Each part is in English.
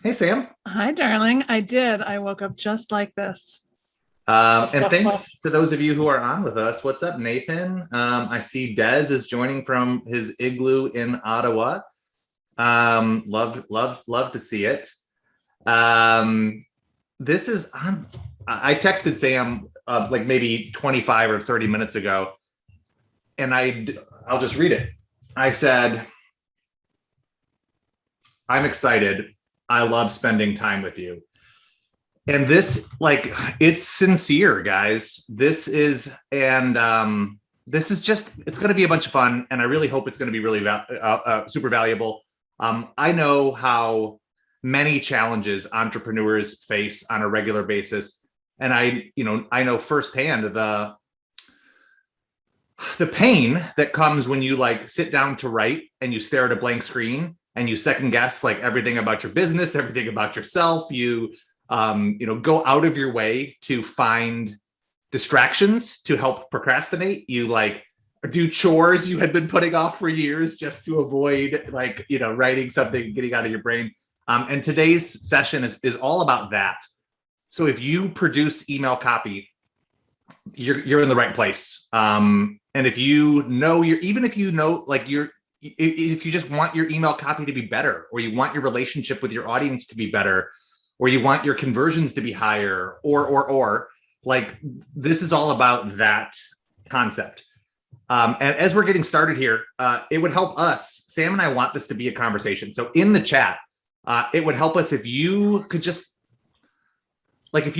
Hey, Sam. Hi, darling. I did. I woke up just like this. And thanks to those of you who are on with us. What's up, Nathan? I see Dez is joining from his igloo in Ottawa. Love to see it. Um, this is, I texted Sam like maybe 25 or 30 minutes ago, and I'll just read it. I said, I'm excited. I love spending time with you. And this, like, it's sincere, guys. This is just, it's going to be a bunch of fun, and I really hope it's going to be really super valuable. I know how many challenges entrepreneurs face on a regular basis, and I know firsthand the pain that comes when you like sit down to write and you stare at a blank screen and you second guess like everything about your business, everything about yourself. You go out of your way to find distractions to help procrastinate. You like do chores you had been putting off for years just to avoid writing something, getting out of your brain. And today's session is all about that. So if you produce email copy, you're in the right place. And if you know if you just want your email copy to be better, or you want your relationship with your audience to be better, or you want your conversions to be higher, or like, this is all about that concept. And as we're getting started here, it would help us. Sam and I want this to be a conversation. So in the chat, it would help us if you could just like, if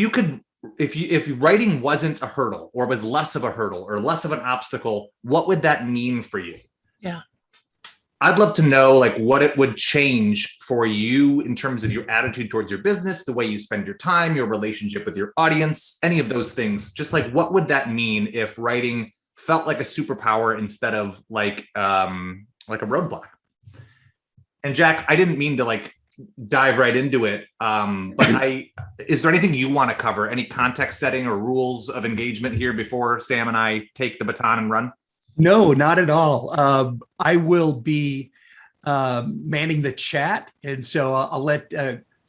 writing wasn't a hurdle, or was less of a hurdle or less of an obstacle, what would that mean for you? Yeah. I'd love to know like what it would change for you in terms of your attitude towards your business, the way you spend your time, your relationship with your audience, any of those things. Just like, what would that mean if writing felt like a superpower instead of like a roadblock? And Jack, I didn't mean to like dive right into it. But is there anything you want to cover? Any context setting or rules of engagement here before Sam and I take the baton and run? No, not at all. I will be manning the chat. And so I'll let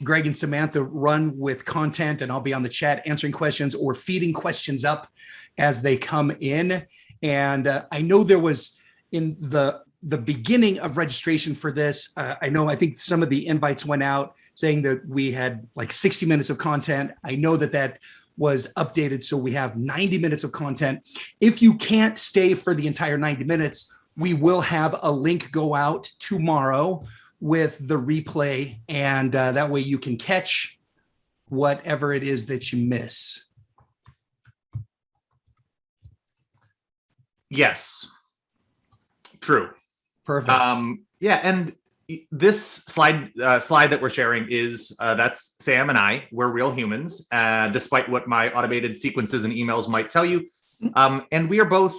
Greg and Samantha run with content, and I'll be on the chat answering questions or feeding questions up as they come in. And I know there was in the beginning of registration for this, I think some of the invites went out saying that we had like 60 minutes of content. I know that was updated, so we have 90 minutes of content. If you can't stay for the entire 90 minutes, we will have a link go out tomorrow with the replay, and that way you can catch whatever it is that you miss. Yes, true. Perfect. Yeah, and this slide that we're sharing is that's Sam and I. We're real humans, despite what my automated sequences and emails might tell you. And we are both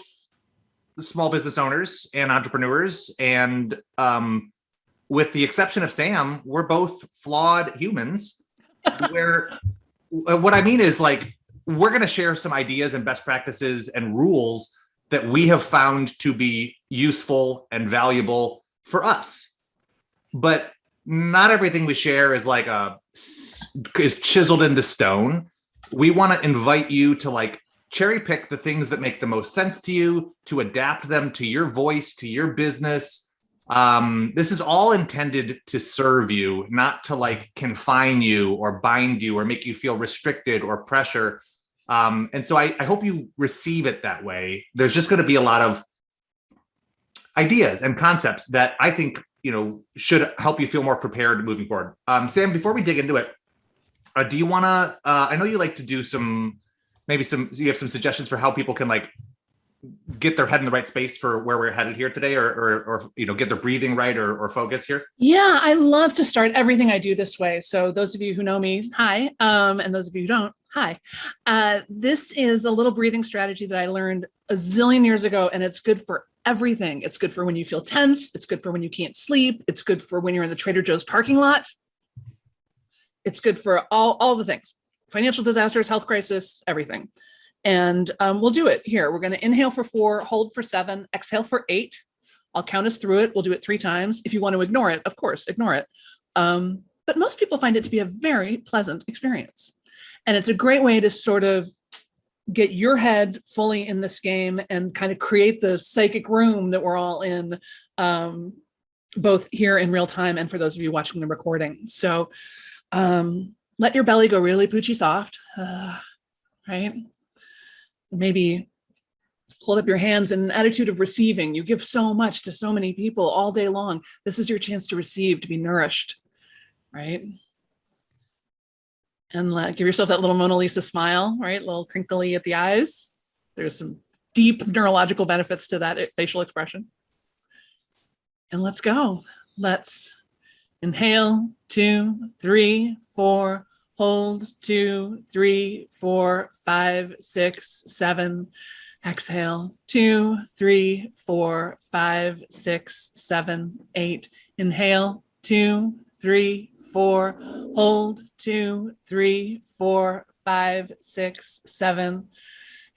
small business owners and entrepreneurs. And with the exception of Sam, we're both flawed humans. Where what I mean is, like, we're going to share some ideas and best practices and rules that we have found to be useful and valuable for us. But not everything we share is like is chiseled into stone. We want to invite you to like cherry pick the things that make the most sense to you, to adapt them to your voice, to your business. This is all intended to serve you, not to like confine you or bind you or make you feel restricted or pressure. And so I hope you receive it that way. There's just going to be a lot of ideas and concepts that I think, should help you feel more prepared moving forward. Sam, before we dig into it, do you want to, I know you like to do you have some suggestions for how people can like get their head in the right space for where we're headed here today, or get their breathing right, or focus here? Yeah, I love to start everything I do this way. So those of you who know me, hi. And those of you who don't, hi. This is a little breathing strategy that I learned a zillion years ago, and it's good for everything. It's good for when you feel tense. It's good for when you can't sleep. It's good for when you're in the Trader Joe's parking lot. It's good for all the things. Financial disasters, health crisis, everything. And we'll do it here. We're going to inhale for 4, hold for 7, exhale for 8. I'll count us through it. We'll do it 3 times. If you want to ignore it, of course, ignore it. but most people find it to be a very pleasant experience. And it's a great way to sort of get your head fully in this game and kind of create the psychic room that we're all in, both here in real time and for those of you watching the recording. So let your belly go really poochy soft, right? Maybe hold up your hands in an attitude of receiving. You give so much to so many people all day long. This is your chance to receive, to be nourished, right? And give yourself that little Mona Lisa smile, right? A little crinkly at the eyes. There's some deep neurological benefits to that facial expression. And let's go. Let's inhale, 2, 3, 4, hold, 2, 3, 4, 5, 6, 7. Exhale, 2, 3, 4, 5, 6, 7, 8. Inhale, 2, 3, 4. Hold, 2, 3, 4, 5, 6, 7.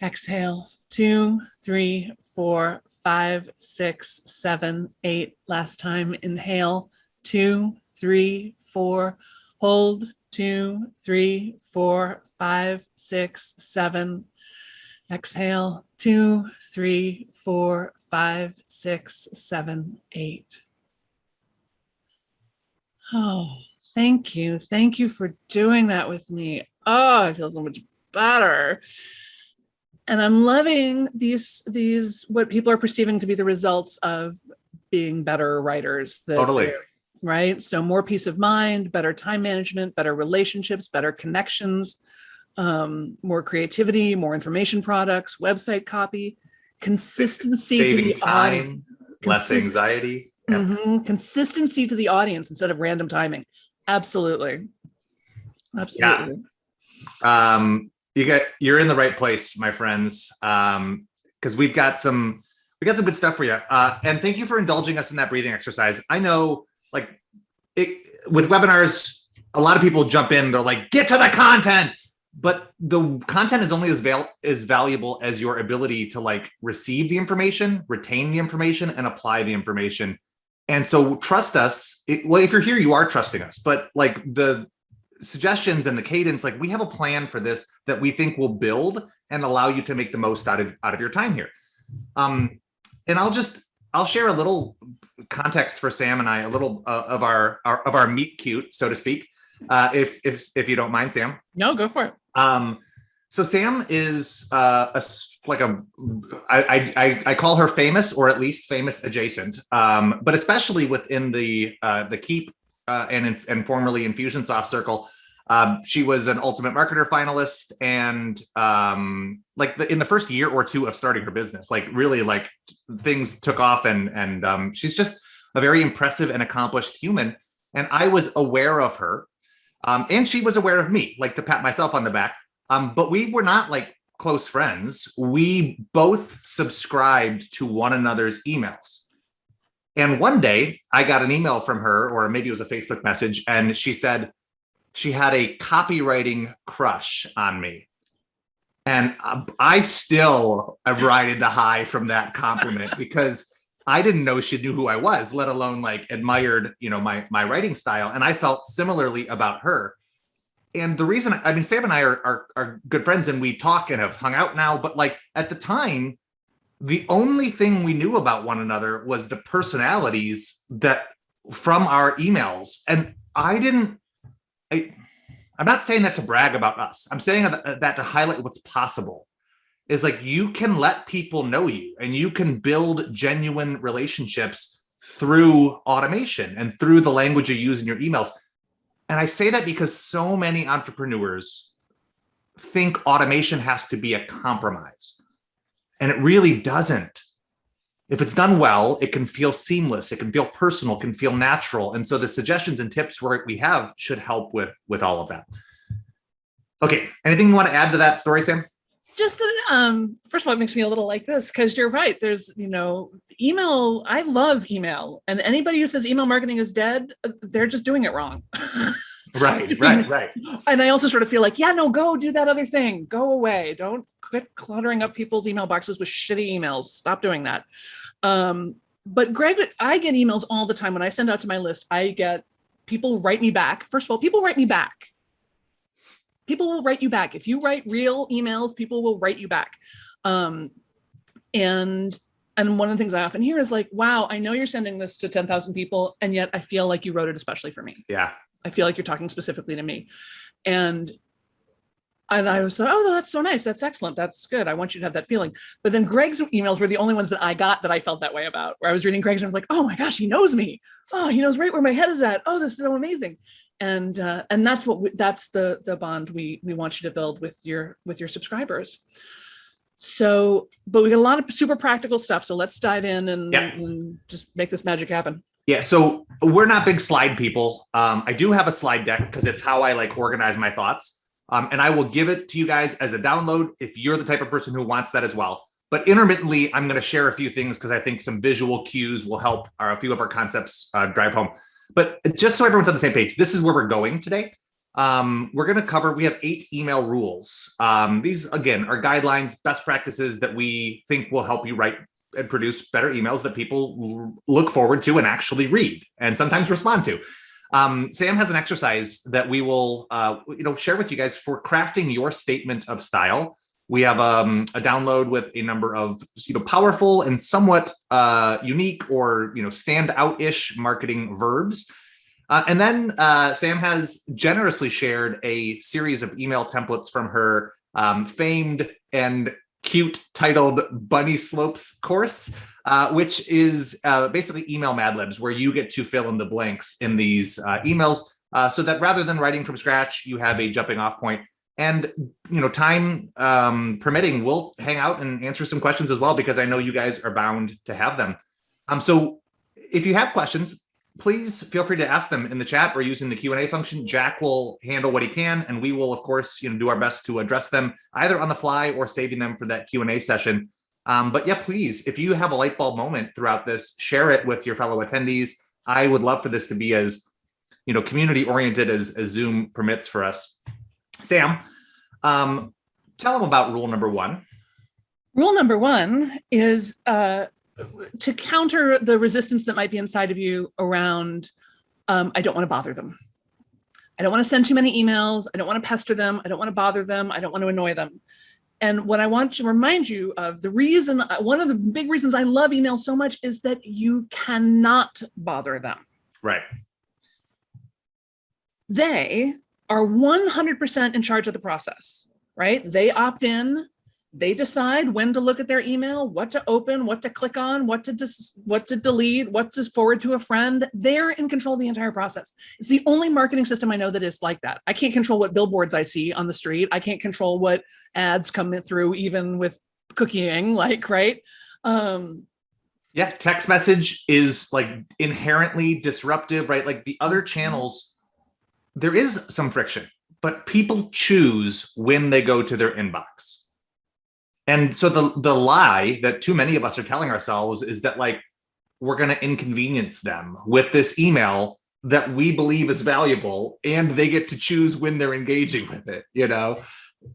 Exhale, 2, 3, 4, 5, 6, 7, 8. Last time. Inhale, 2, 3, 4. Hold, 2, 3, 4, 5, 6, 7. Exhale, 2, 3, 4, 5, 6, 7, 8. Oh, thank you. Thank you for doing that with me. Oh, I feel so much better. And I'm loving these what people are perceiving to be the results of being better writers. Totally. Right? So more peace of mind, better time management, better relationships, better connections, more creativity, more information products, website copy, consistency to the audience, less anxiety. Yeah. Consistency to the audience instead of random timing. Absolutely. Yeah. You're in the right place, my friends. Because we've got some good stuff for you. And thank you for indulging us in that breathing exercise. I know, with webinars, a lot of people jump in. They're like, get to the content. But the content is only as valuable as your ability to receive the information, retain the information, and apply the information. And so trust us. If you're here, you are trusting us. But the suggestions and the cadence, we have a plan for this that we think will build and allow you to make the most out of your time here. And I'll share a little context for Sam and I, a little of our meet cute, so to speak. If you don't mind, Sam. No, go for it. So Sam is I call her famous, or at least famous adjacent, but especially within the Keep and formerly Infusionsoft circle. She was an Ultimate Marketer finalist, and in the first year or two of starting her business, really things took off, and she's just a very impressive and accomplished human. And I was aware of her. And she was aware of me, to pat myself on the back. But we were not close friends. We both subscribed to one another's emails. And one day I got an email from her, or maybe it was a Facebook message, and she said she had a copywriting crush on me. And I still am riding the high from that compliment because I didn't know she knew who I was, let alone admired, my writing style. And I felt similarly about her. And the reason, Sam and I are good friends and we talk and have hung out now, but at the time, the only thing we knew about one another was the personalities that from our emails. And I'm not saying that to brag about us. I'm saying that to highlight what's possible. Is you can let people know you, and you can build genuine relationships through automation and through the language you use in your emails. And I say that because so many entrepreneurs think automation has to be a compromise, and it really doesn't. If it's done well, it can feel seamless, it can feel personal, it can feel natural. And so the suggestions and tips we have should help with all of that. Okay, anything you want to add to that story, Sam? Just that, first of all, it makes me a little like this, because you're right. There's, email. I love email, and anybody who says email marketing is dead, they're just doing it wrong. Right. And I also sort of feel go do that other thing. Go away. Don't quit cluttering up people's email boxes with shitty emails. Stop doing that. But Greg, I get emails all the time. When I send out to my list, I get people write me back. First of all, people write me back. People will write you back. If you write real emails, people will write you back. And one of the things I often hear is like, wow, I know you're sending this to 10,000 people, and yet I feel like you wrote it especially for me. Yeah. I feel like you're talking specifically to me. And I was like, oh, that's so nice. That's excellent. That's good. I want you to have that feeling. But then Greg's emails were the only ones that I got that I felt that way about, where I was reading Greg's and I was like, oh my gosh, he knows me. Oh, he knows right where my head is at. Oh, this is so amazing. And that's that's the bond we want you to build with your subscribers. So, but we got a lot of super practical stuff. So let's dive in and just make this magic happen. Yeah. So we're not big slide people. I do have a slide deck because it's how I like organize my thoughts. And I will give it to you guys as a download if you're the type of person who wants that as well. But intermittently, I'm going to share a few things because I think some visual cues will help a few of our concepts drive home. But just so everyone's on the same page, this is where we're going today. We're going to cover, we have 8 email rules. These, again, are guidelines, best practices that we think will help you write and produce better emails that people look forward to and actually read and sometimes respond to. Sam has an exercise that we will share with you guys for crafting your statement of style. We have a download with a number of powerful and somewhat unique or standout-ish marketing verbs. And then Sam has generously shared a series of email templates from her famed and cute titled Bunny Slopes course, which is basically email Mad Libs, where you get to fill in the blanks in these emails so that rather than writing from scratch, you have a jumping off point. And, time permitting, we'll hang out and answer some questions as well, because I know you guys are bound to have them. So if you have questions, please feel free to ask them in the chat or using the Q&A function. Jack will handle what he can, and we will, of course, do our best to address them either on the fly or saving them for that Q&A session. But yeah, please, if you have a light bulb moment throughout this, share it with your fellow attendees. I would love for this to be as, community oriented as Zoom permits for us. Sam, tell them about rule number 1. Rule number 1 is to counter the resistance that might be inside of you around, I don't want to bother them. I don't want to send too many emails. I don't want to pester them. I don't want to bother them. I don't want to annoy them. And what I want to remind you of, one of the big reasons I love email so much is that you cannot bother them. Right. They are 100% in charge of the process, right? They opt in. They decide when to look at their email, what to open, what to click on, what to delete, what to forward to a friend. They're in control of the entire process. It's the only marketing system I know that is like that. I can't control what billboards I see on the street. I can't control what ads come through, even with cookieing, right? Yeah, text message is like inherently disruptive, right? Like the other channels, there is some friction, but people choose when they go to their inbox. And so the lie that too many of us are telling ourselves is that we're going to inconvenience them with this email that we believe is valuable, and they get to choose when they're engaging with it,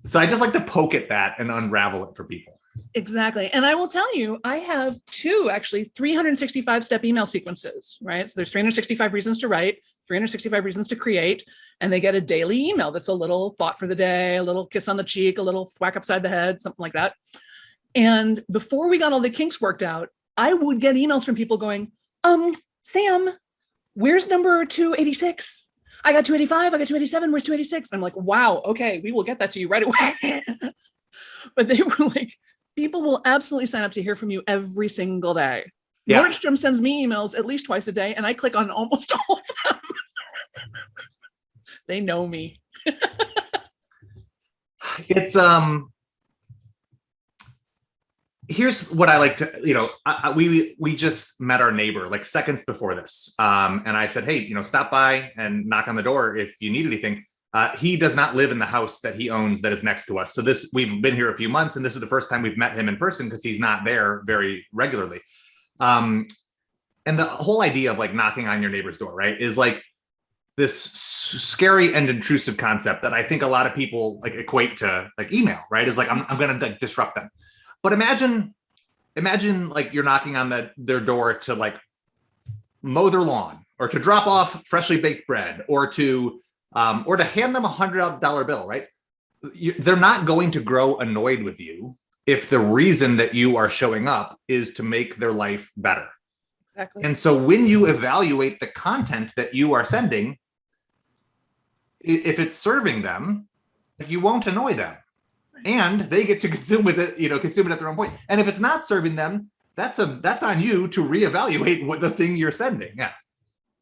So I just like to poke at that and unravel it for people. Exactly. And I will tell you, I have 2 actually 365-step email sequences, right? So there's 365 reasons to write, 365 reasons to create, and they get a daily email that's a little thought for the day, a little kiss on the cheek, a little thwack upside the head, something like that. And before we got all the kinks worked out, I would get emails from people going, Sam, where's number 286? I got 285, I got 287, where's 286? I'm like, wow, okay, we will get that to you right away. But they were like, people will absolutely sign up to hear from you every single day. Yeah. Nordstrom sends me emails at least twice a day, and I click on almost all of them. They know me. It's here's what I like to, we just met our neighbor seconds before this. And I said, hey, stop by and knock on the door if you need anything. He does not live in the house that he owns that is next to us. So we've been here a few months, and this is the first time we've met him in person because he's not there very regularly. And the whole idea of knocking on your neighbor's door, right, is this scary and intrusive concept that I think a lot of people equate to email, right? Is I'm going to disrupt them. But imagine you're knocking on their door to mow their lawn or to drop off freshly baked bread, or to hand them $100 bill, right? They're not going to grow annoyed with you if the reason that you are showing up is to make their life better. Exactly. And so when you evaluate the content that you are sending, if it's serving them, you won't annoy them, and they get to consume it at their own point. And if it's not serving them, that's on you to reevaluate what the thing you're sending. Yeah.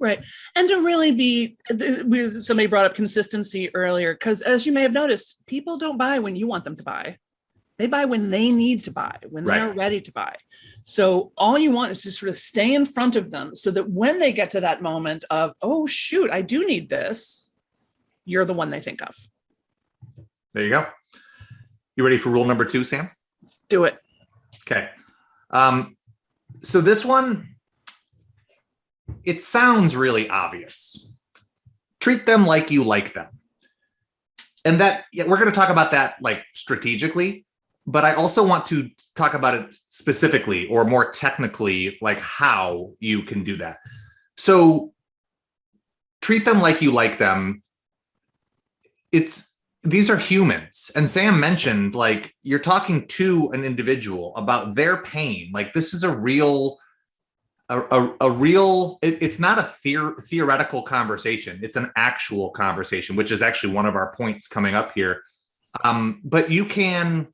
Right. And to really somebody brought up consistency earlier, because as you may have noticed, people don't buy when you want them to buy. They buy when they need to buy, when they're ready to buy. So all you want is to sort of stay in front of them so that when they get to that moment of, oh, shoot, I do need this, you're the one they think of. There you go. You ready for rule number 2, Sam? Let's do it. Okay. So this one, it sounds really obvious. Treat them like you like them. And that, we're going to talk about that like strategically, but I also want to talk about it specifically or more technically, like how you can do that. So treat them like you like them. These are humans. And Sam mentioned, like, you're talking to an individual about their pain. Like, this is a real, it's not a theoretical conversation. It's an actual conversation, which is actually one of our points coming up here. But you can,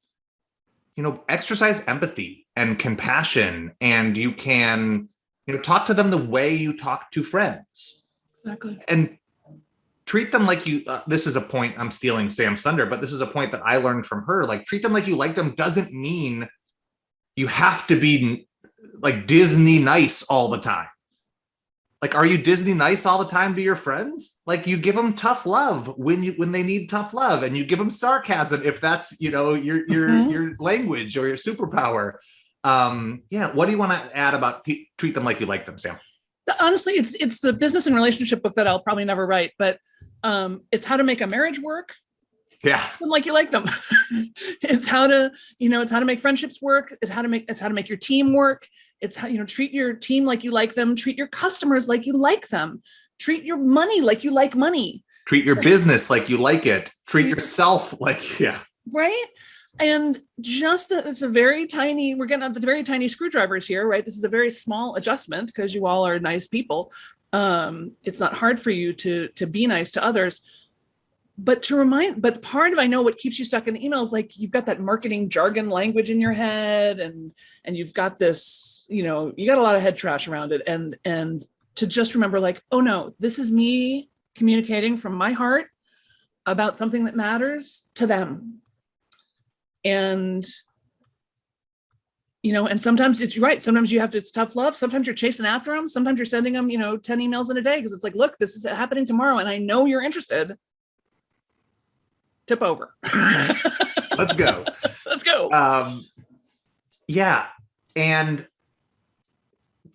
exercise empathy and compassion, and you can, talk to them the way you talk to friends. Exactly. And treat them like you, this is a point, I'm stealing Sam's thunder, but this is a point that I learned from her. Like, treat them like you like them doesn't mean you have to be like Disney nice all the time. Like, are you Disney nice all the time to your friends? Like, you give them tough love when they need tough love, and you give them sarcasm if that's, your language or your superpower. What do you want to add about treat them like you like them, Sam? Honestly, it's the business and relationship book that I'll probably never write, but it's how to make a marriage work. Yeah. Like you like them. It's how to make friendships work. It's how to make your team work. It's how, treat your team like you like them, treat your customers like you like them, treat your money like you like money. Treat your business like you like it. Treat yourself like, yeah. Right. And just that it's a very tiny, we're getting up to the very tiny screwdrivers here, right? This is a very small adjustment because you all are nice people. It's not hard for you to be nice to others. But part of, I know what keeps you stuck in the email is like, you've got that marketing jargon language in your head, and you've got this, you got a lot of head trash around it. And to just remember, like, oh no, this is me communicating from my heart about something that matters to them. And, and sometimes it's right. Sometimes it's tough love. Sometimes you're chasing after them. Sometimes you're sending them, 10 emails in a day because it's like, look, this is happening tomorrow, and I know you're interested. Tip over. Let's go. Let's go. Yeah. And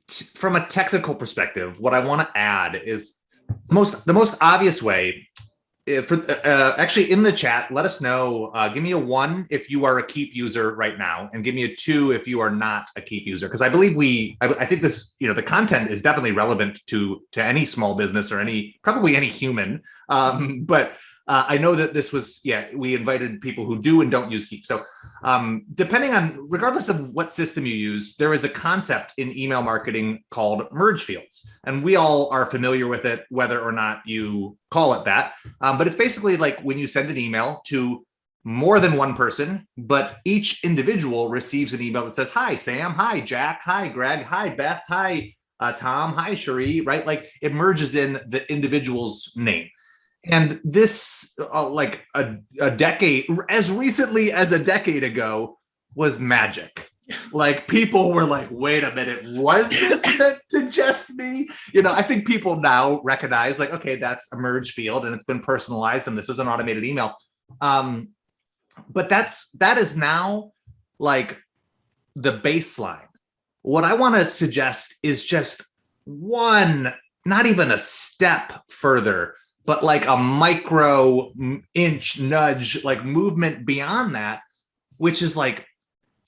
from a technical perspective, what I want to add is the most obvious way. Actually, in the chat, let us know. Give me a 1 if you are a Keep user right now, and give me a 2 if you are not a Keep user. Because I believe I think this, the content is definitely relevant to any small business or probably any human. But I know that this was, we invited people who do and don't use Keep. So regardless of what system you use, there is a concept in email marketing called merge fields. And we all are familiar with it, whether or not you call it that. But it's basically like when you send an email to more than one person, but each individual receives an email that says, hi, Sam, hi, Jack, hi, Greg, hi, Beth, hi, Tom, hi, Cherie, right? Like, it merges in the individual's name. And this, like a decade, as recently as a decade ago, was magic. Like, people were like, wait a minute, was this sent to just me? I think people now recognize, like, okay, that's a merge field and it's been personalized and this is an automated email. But that is now like the baseline. What I want to suggest is just one, not even a step further, but like a micro inch nudge, like movement beyond that, which is like,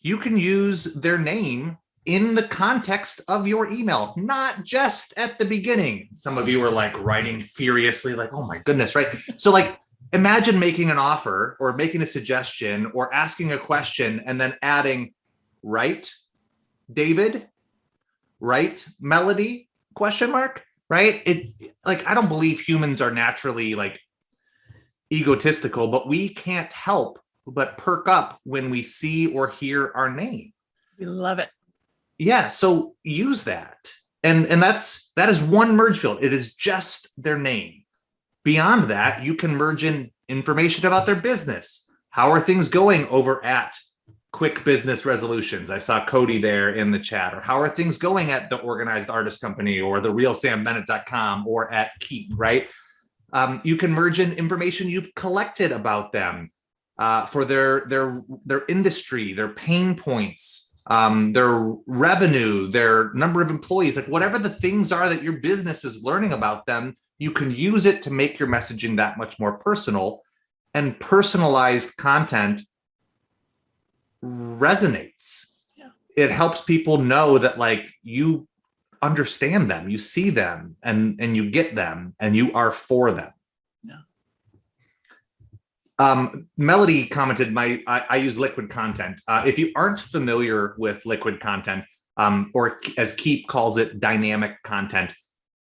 you can use their name in the context of your email, not just at the beginning. Some of you are like writing furiously, like, oh my goodness, right? So like, imagine making an offer or making a suggestion or asking a question and then adding, right, David, right, Melody, question mark, right? It like, I don't believe humans are naturally like egotistical, but we can't help but perk up when we see or hear our name. We love it. Yeah, so use that. And that is one merge field. It is just their name. Beyond that, you can merge in information about their business. How are things going over at Quick Business Resolutions? I saw Cody there in the chat. Or how are things going at the Organized Artist Company or the realsambennett.com or at Keep, right? You can merge in information you've collected about them for their industry, their pain points, their revenue, their number of employees, like whatever the things are that your business is learning about them, you can use it to make your messaging that much more personal. And personalized content resonates. Yeah. It helps people know that like you understand them, you see them, and you get them, and you are for them. Melody commented, I use liquid content. If you aren't familiar with liquid content, or as Keep calls it, dynamic content,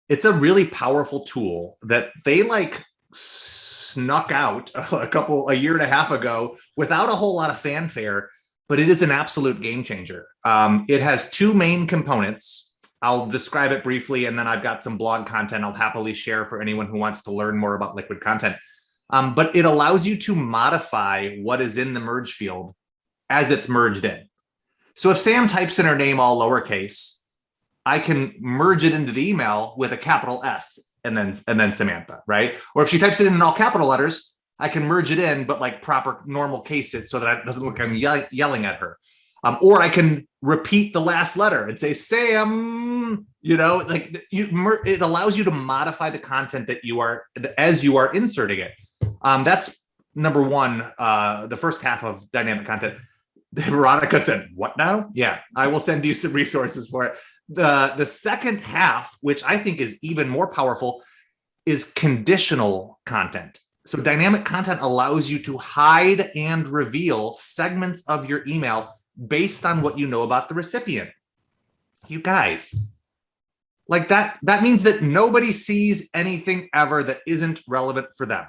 it's a really powerful tool that they like snuck out a year and a half ago without a whole lot of fanfare, but it is an absolute game changer. It has two main components. I'll describe it briefly, and then I've got some blog content I'll happily share for anyone who wants to learn more about liquid content. But it allows you to modify what is in the merge field as it's merged in. So if Sam types in her name all lowercase, I can merge it into the email with a capital S and then Samantha, right? Or if she types it in all capital letters, I can merge it in, but like proper normal case it so that it doesn't look like I'm yelling at her. Or I can repeat the last letter and say, Sam, like it allows you to modify the content that as you are inserting it. That's number one, the first half of dynamic content. Veronica said, what now? Yeah, I will send you some resources for it. The second half, which I think is even more powerful, is conditional content. So dynamic content allows you to hide and reveal segments of your email based on what you know about the recipient. You guys, like that means that nobody sees anything ever that isn't relevant for them.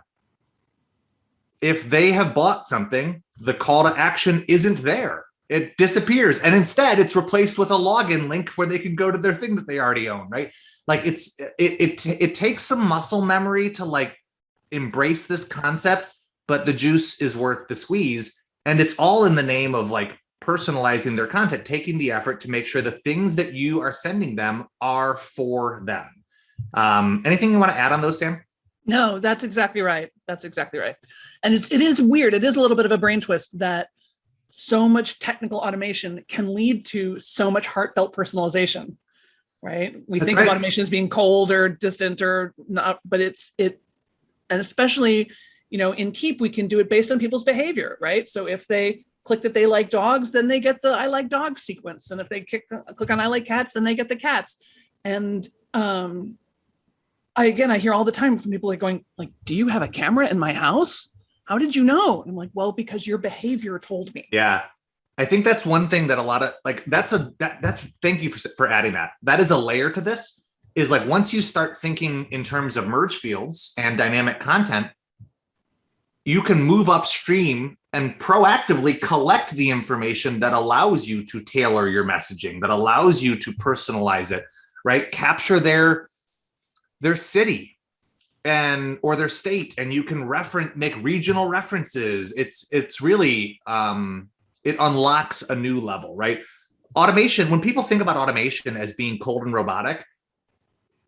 If they have bought something, the call to action isn't there. It disappears. And instead it's replaced with a login link where they can go to their thing that they already own, right? Like it takes some muscle memory to like embrace this concept, but the juice is worth the squeeze. And it's all in the name of like personalizing their content, taking the effort to make sure the things that you are sending them are for them. Anything you want to add on those, Sam? No, that's exactly right. That's exactly right. And it is weird. It is a little bit of a brain twist that so much technical automation can lead to so much heartfelt personalization, right? We think of automation as being cold or distant or not, but and especially, in Keep, we can do it based on people's behavior, right? So if they click that they like dogs, then they get the I like dogs sequence. And if they click on I like cats, then they get the cats. And I hear all the time from people like going like, do you have a camera in my house? How did you know? And I'm like, well, because your behavior told me. Yeah. I think that's one thing that a lot of like, that's thank you for adding that. That is a layer to this, is like, once you start thinking in terms of merge fields and dynamic content, you can move upstream and proactively collect the information that allows you to tailor your messaging, that allows you to personalize it, right? Capture their city or their state, and you can make regional references. It's really, it unlocks a new level, right? Automation, when people think about automation as being cold and robotic,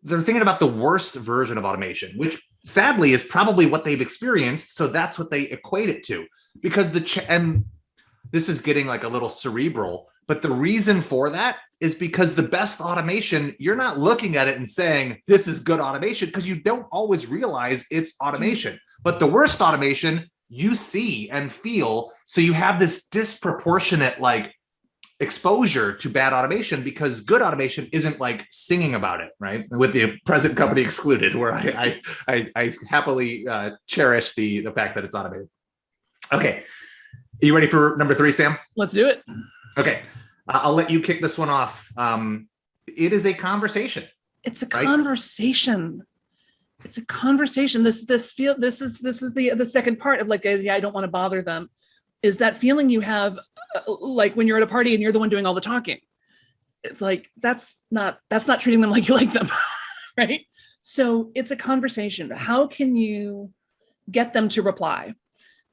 they're thinking about the worst version of automation, which sadly is probably what they've experienced. So that's what they equate it to, because and this is getting like a little cerebral, but the reason for that is because the best automation, you're not looking at it and saying, this is good automation, because you don't always realize it's automation. But the worst automation, you see and feel. So you have this disproportionate like exposure to bad automation, because good automation isn't like singing about it, right? With the present company excluded, where I happily cherish the fact that it's automated. Okay, are you ready for number 3, Sam? Let's do it. Okay, I'll let you kick this one off. It is a conversation. It's a right? conversation. It's a conversation. This is the second part of like, I don't want to bother them, is that feeling you have like when you're at a party and you're the one doing all the talking. It's like, that's not treating them like you like them, right? So it's a conversation. How can you get them to reply?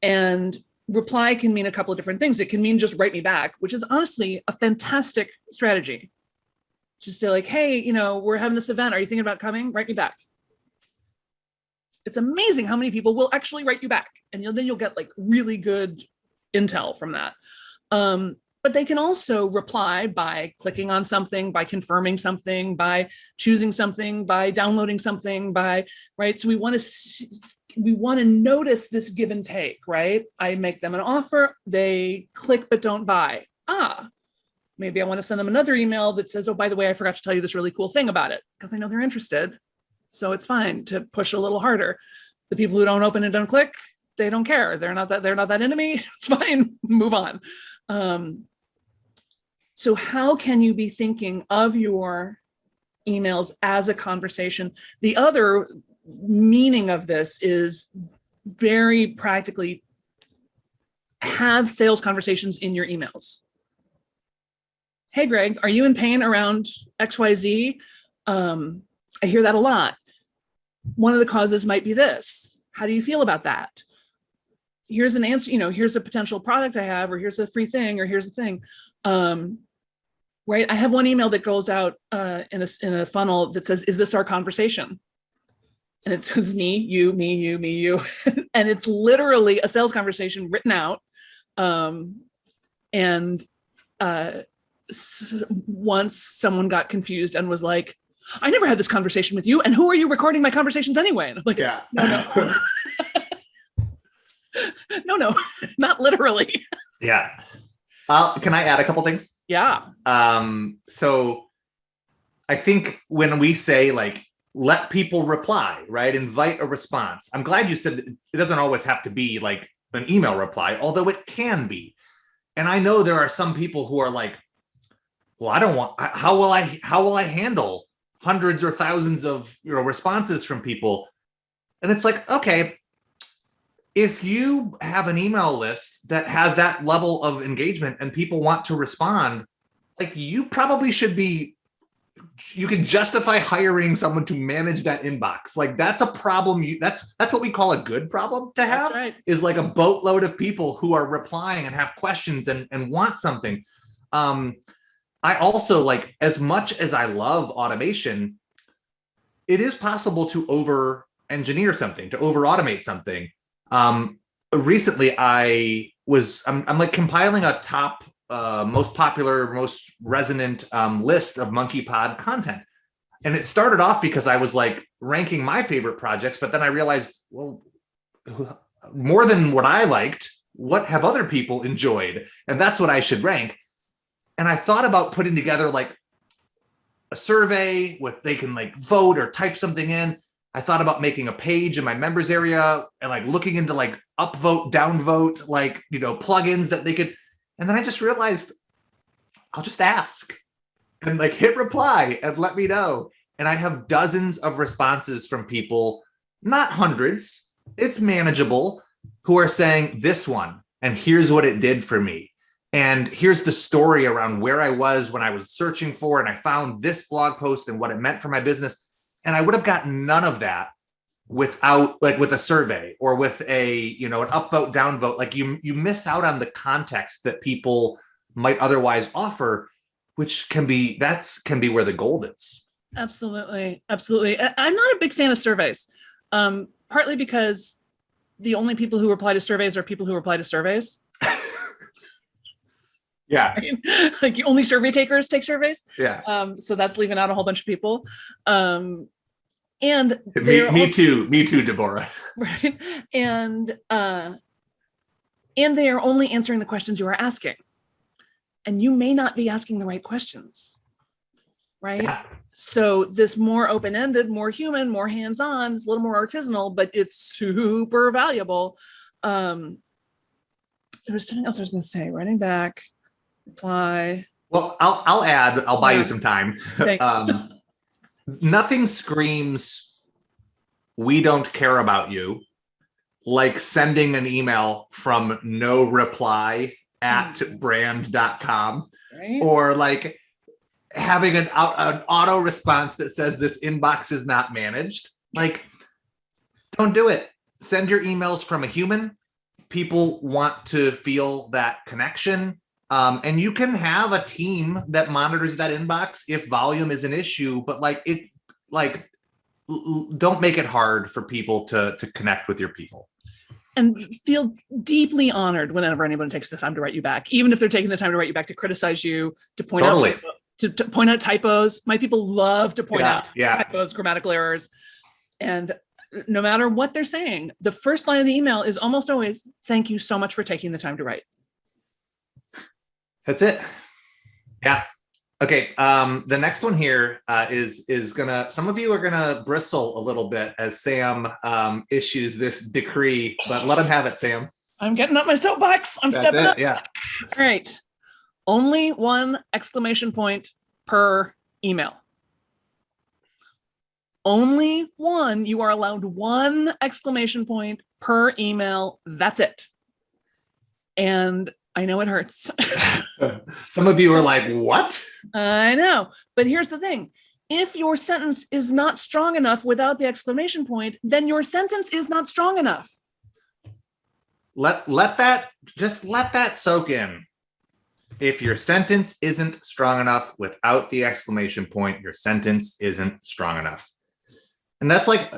And reply can mean a couple of different things. It can mean just write me back, which is honestly a fantastic strategy. Just say like, hey, we're having this event. Are you thinking about coming? Write me back. It's amazing how many people will actually write you back. And then you'll get like really good intel from that. But they can also reply by clicking on something, by confirming something, by choosing something, by downloading something, right? So we want to notice this give and take, right? I make them an offer, they click but don't buy. Maybe I want to send them another email that says, oh, by the way, I forgot to tell you this really cool thing about it, because I know they're interested. So it's fine to push a little harder. The people who don't open and don't click, they don't care. They're not that into me. It's fine. Move on. So how can you be thinking of your emails as a conversation? The other meaning of this is very practically have sales conversations in your emails. Hey, Greg, are you in pain around XYZ? I hear that a lot. One of the causes might be this. How do you feel about that? Here's an answer, here's a potential product I have, or here's a free thing, or here's a thing. Right? I have one email that goes out in a funnel that says, is this our conversation? And it says me, you, me, you, me, you. And it's literally a sales conversation written out. Once someone got confused and was like, I never had this conversation with you. And who are you recording my conversations anyway? And I'm like, yeah. No. No, not literally. Yeah. Can I add a couple things? Yeah. So I think when we say like, let people reply, right? Invite a response. I'm glad you said that it doesn't always have to be like an email reply, although it can be. And I know there are some people who are like, well, how will I handle hundreds or thousands of responses from people? And it's like, okay, if you have an email list that has that level of engagement and people want to respond, like you probably should be, you can justify hiring someone to manage that inbox. Like that's a problem. That's what we call a good problem to have. That's right. Is like a boatload of people who are replying and have questions and want something. I also like, as much as I love automation, it is possible to over engineer something, to over automate something. Recently I'm like compiling a top most popular, most resonant list of Monkey Pod content. And it started off because I was like ranking my favorite projects, but then I realized, well, more than what I liked, what have other people enjoyed? And that's what I should rank. And I thought about putting together like a survey with they can like vote or type something in. I thought about making a page in my members area and like looking into like upvote, downvote, like, plugins that they could. And then I just realized I'll just ask and like hit reply and let me know. And I have dozens of responses from people, not hundreds, it's manageable, who are saying this one, and here's what it did for me. And here's the story around where I was when I was searching for, and I found this blog post and what it meant for my business. And I would have gotten none of that without like with a survey or with a, an upvote, downvote. Like you miss out on the context that people might otherwise offer, which can be where the gold is. Absolutely. Absolutely. I'm not a big fan of surveys, partly because the only people who reply to surveys are people who reply to surveys. Yeah. Right? Like only survey takers take surveys. Yeah. So that's leaving out a whole bunch of people. And me too, Deborah. Right. And they are only answering the questions you are asking. and you may not be asking the right questions, right? Yeah. So this more open-ended, more human, more hands-on, it's a little more artisanal, but it's super valuable. There was something else I was going to say. Writing back, reply. Well, I'll add. I'll buy Yeah. you some time. Thanks. Nothing screams, "We don't care about you," like sending an email from no reply at brand.com, Right? or like having an auto response that says this inbox is not managed. Like, don't do it. Send your emails from a human. People want to feel that connection. And you can have a team that monitors that inbox if volume is an issue, but don't make it hard for people to connect with your people. And feel deeply honored whenever anyone takes the time to write you back, even if they're taking the time to write you back to criticize you, to point out to point out typos. My people love to point out typos, grammatical errors. And no matter what they're saying, the first line of the email is almost always, "Thank you so much for taking the time to write." That's it. Yeah. Okay. The next one here is gonna, some of you are gonna bristle a little bit as Sam issues this decree, but let him have it, Sam. I'm getting up my soapbox. I'm stepping up. Yeah. All right. Only one exclamation point per email. Only one. You are allowed one exclamation point per email. That's it. And I know it hurts. Some of you are like, what? I know. But here's the thing. If your sentence is not strong enough without the exclamation point, then your sentence is not strong enough. Let that soak in. If your sentence isn't strong enough without the exclamation point, your sentence isn't strong enough. And that's like,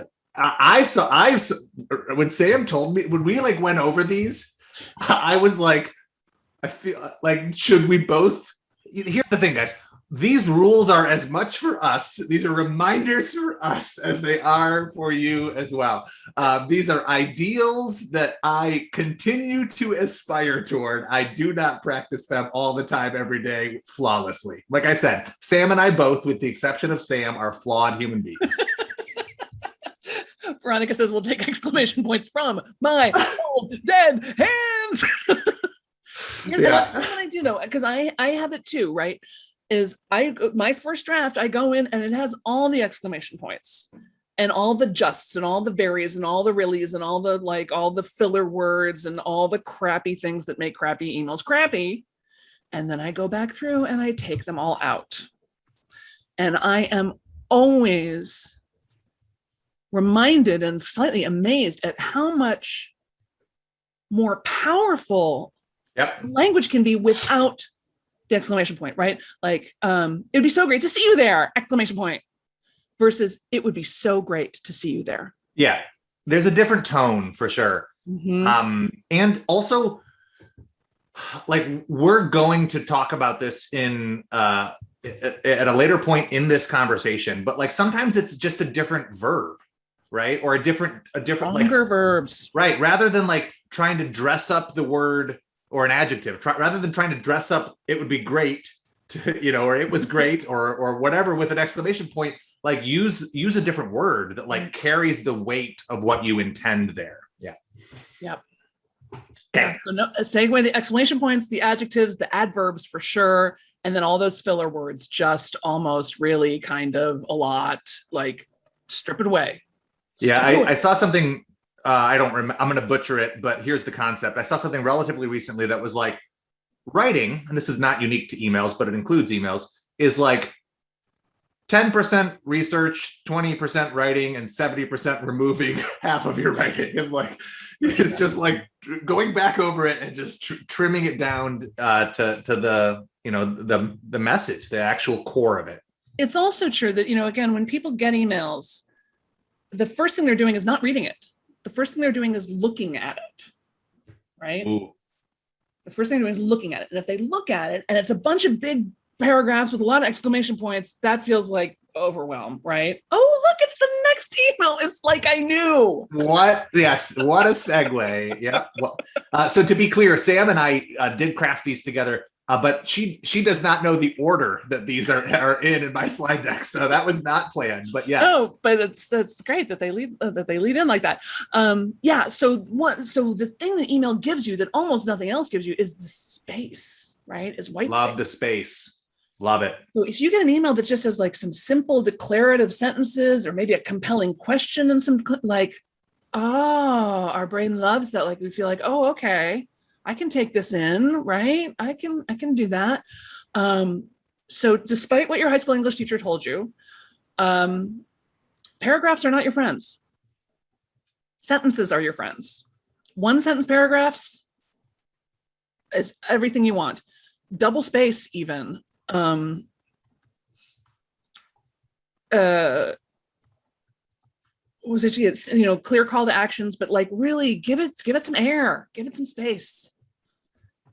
when Sam told me, when we like went over these, I was like, I feel like, should we both? Here's the thing, guys. These rules are as much for us. These are reminders for us as they are for you as well. These are ideals that I continue to aspire toward. I do not practice them all the time, every day, flawlessly. Like I said, Sam and I both, with the exception of Sam, are flawed human beings. Veronica says, "We'll take exclamation points from my old dead hands." That's what I do though, because I have it too, right? Is my first draft, I go in and it has all the exclamation points and all the justs and all the varies and all the reallys and all the filler words and all the crappy things that make crappy emails crappy. And then I go back through and I take them all out. And I am always reminded and slightly amazed at how much more powerful language can be without the exclamation point, right? Like, it'd be so great to see you there, exclamation point, versus it would be so great to see you there. Yeah, there's a different tone for sure. Mm-hmm. And also, like, we're going to talk about this in at a later point in this conversation, but like sometimes it's just a different verb, right? Or a different longer like, verbs, right? Rather than like trying to dress up the word or an adjective, rather than trying to dress up, "It would be great," or "It was great," or whatever with an exclamation point. Like use a different word that like carries the weight of what you intend there. Yeah. Yep. Okay. So take away the exclamation points, the adjectives, the adverbs for sure, and then all those filler words. Just almost really kind of a lot. Like strip it away. I saw something. I don't remember. I'm going to butcher it, but here's the concept. I saw something relatively recently that was like writing, and this is not unique to emails, but it includes emails, is like 10% research, 20% writing, and 70% removing half of your writing. It's just like going back over it and just trimming it down to the, the message, the actual core of it. It's also true that, again, when people get emails, the first thing they're doing is not reading it. The first thing they're doing is looking at it, right? Ooh. The first thing they're doing is looking at it. And if they look at it and it's a bunch of big paragraphs with a lot of exclamation points, that feels like overwhelm, right? Oh, look, it's the next email. It's like I knew. What? Yes. What a segue. Yeah. Well, so to be clear, Sam and I did craft these together. But she does not know the order that these are in my slide deck, so that was not planned. But yeah. Oh, but that's great that they lead in like that. Yeah. So the thing that email gives you that almost nothing else gives you is the space, right? Is white space. Love the space. Love it. So if you get an email that just has like some simple declarative sentences or maybe a compelling question and some like, oh, our brain loves that. Like we feel like, oh, okay, I can take this in, right? I can do that. So despite what your high school English teacher told you, paragraphs are not your friends. Sentences are your friends. One sentence paragraphs is everything you want. Double space even. Was it, clear call to actions, but like really give it some air, give it some space.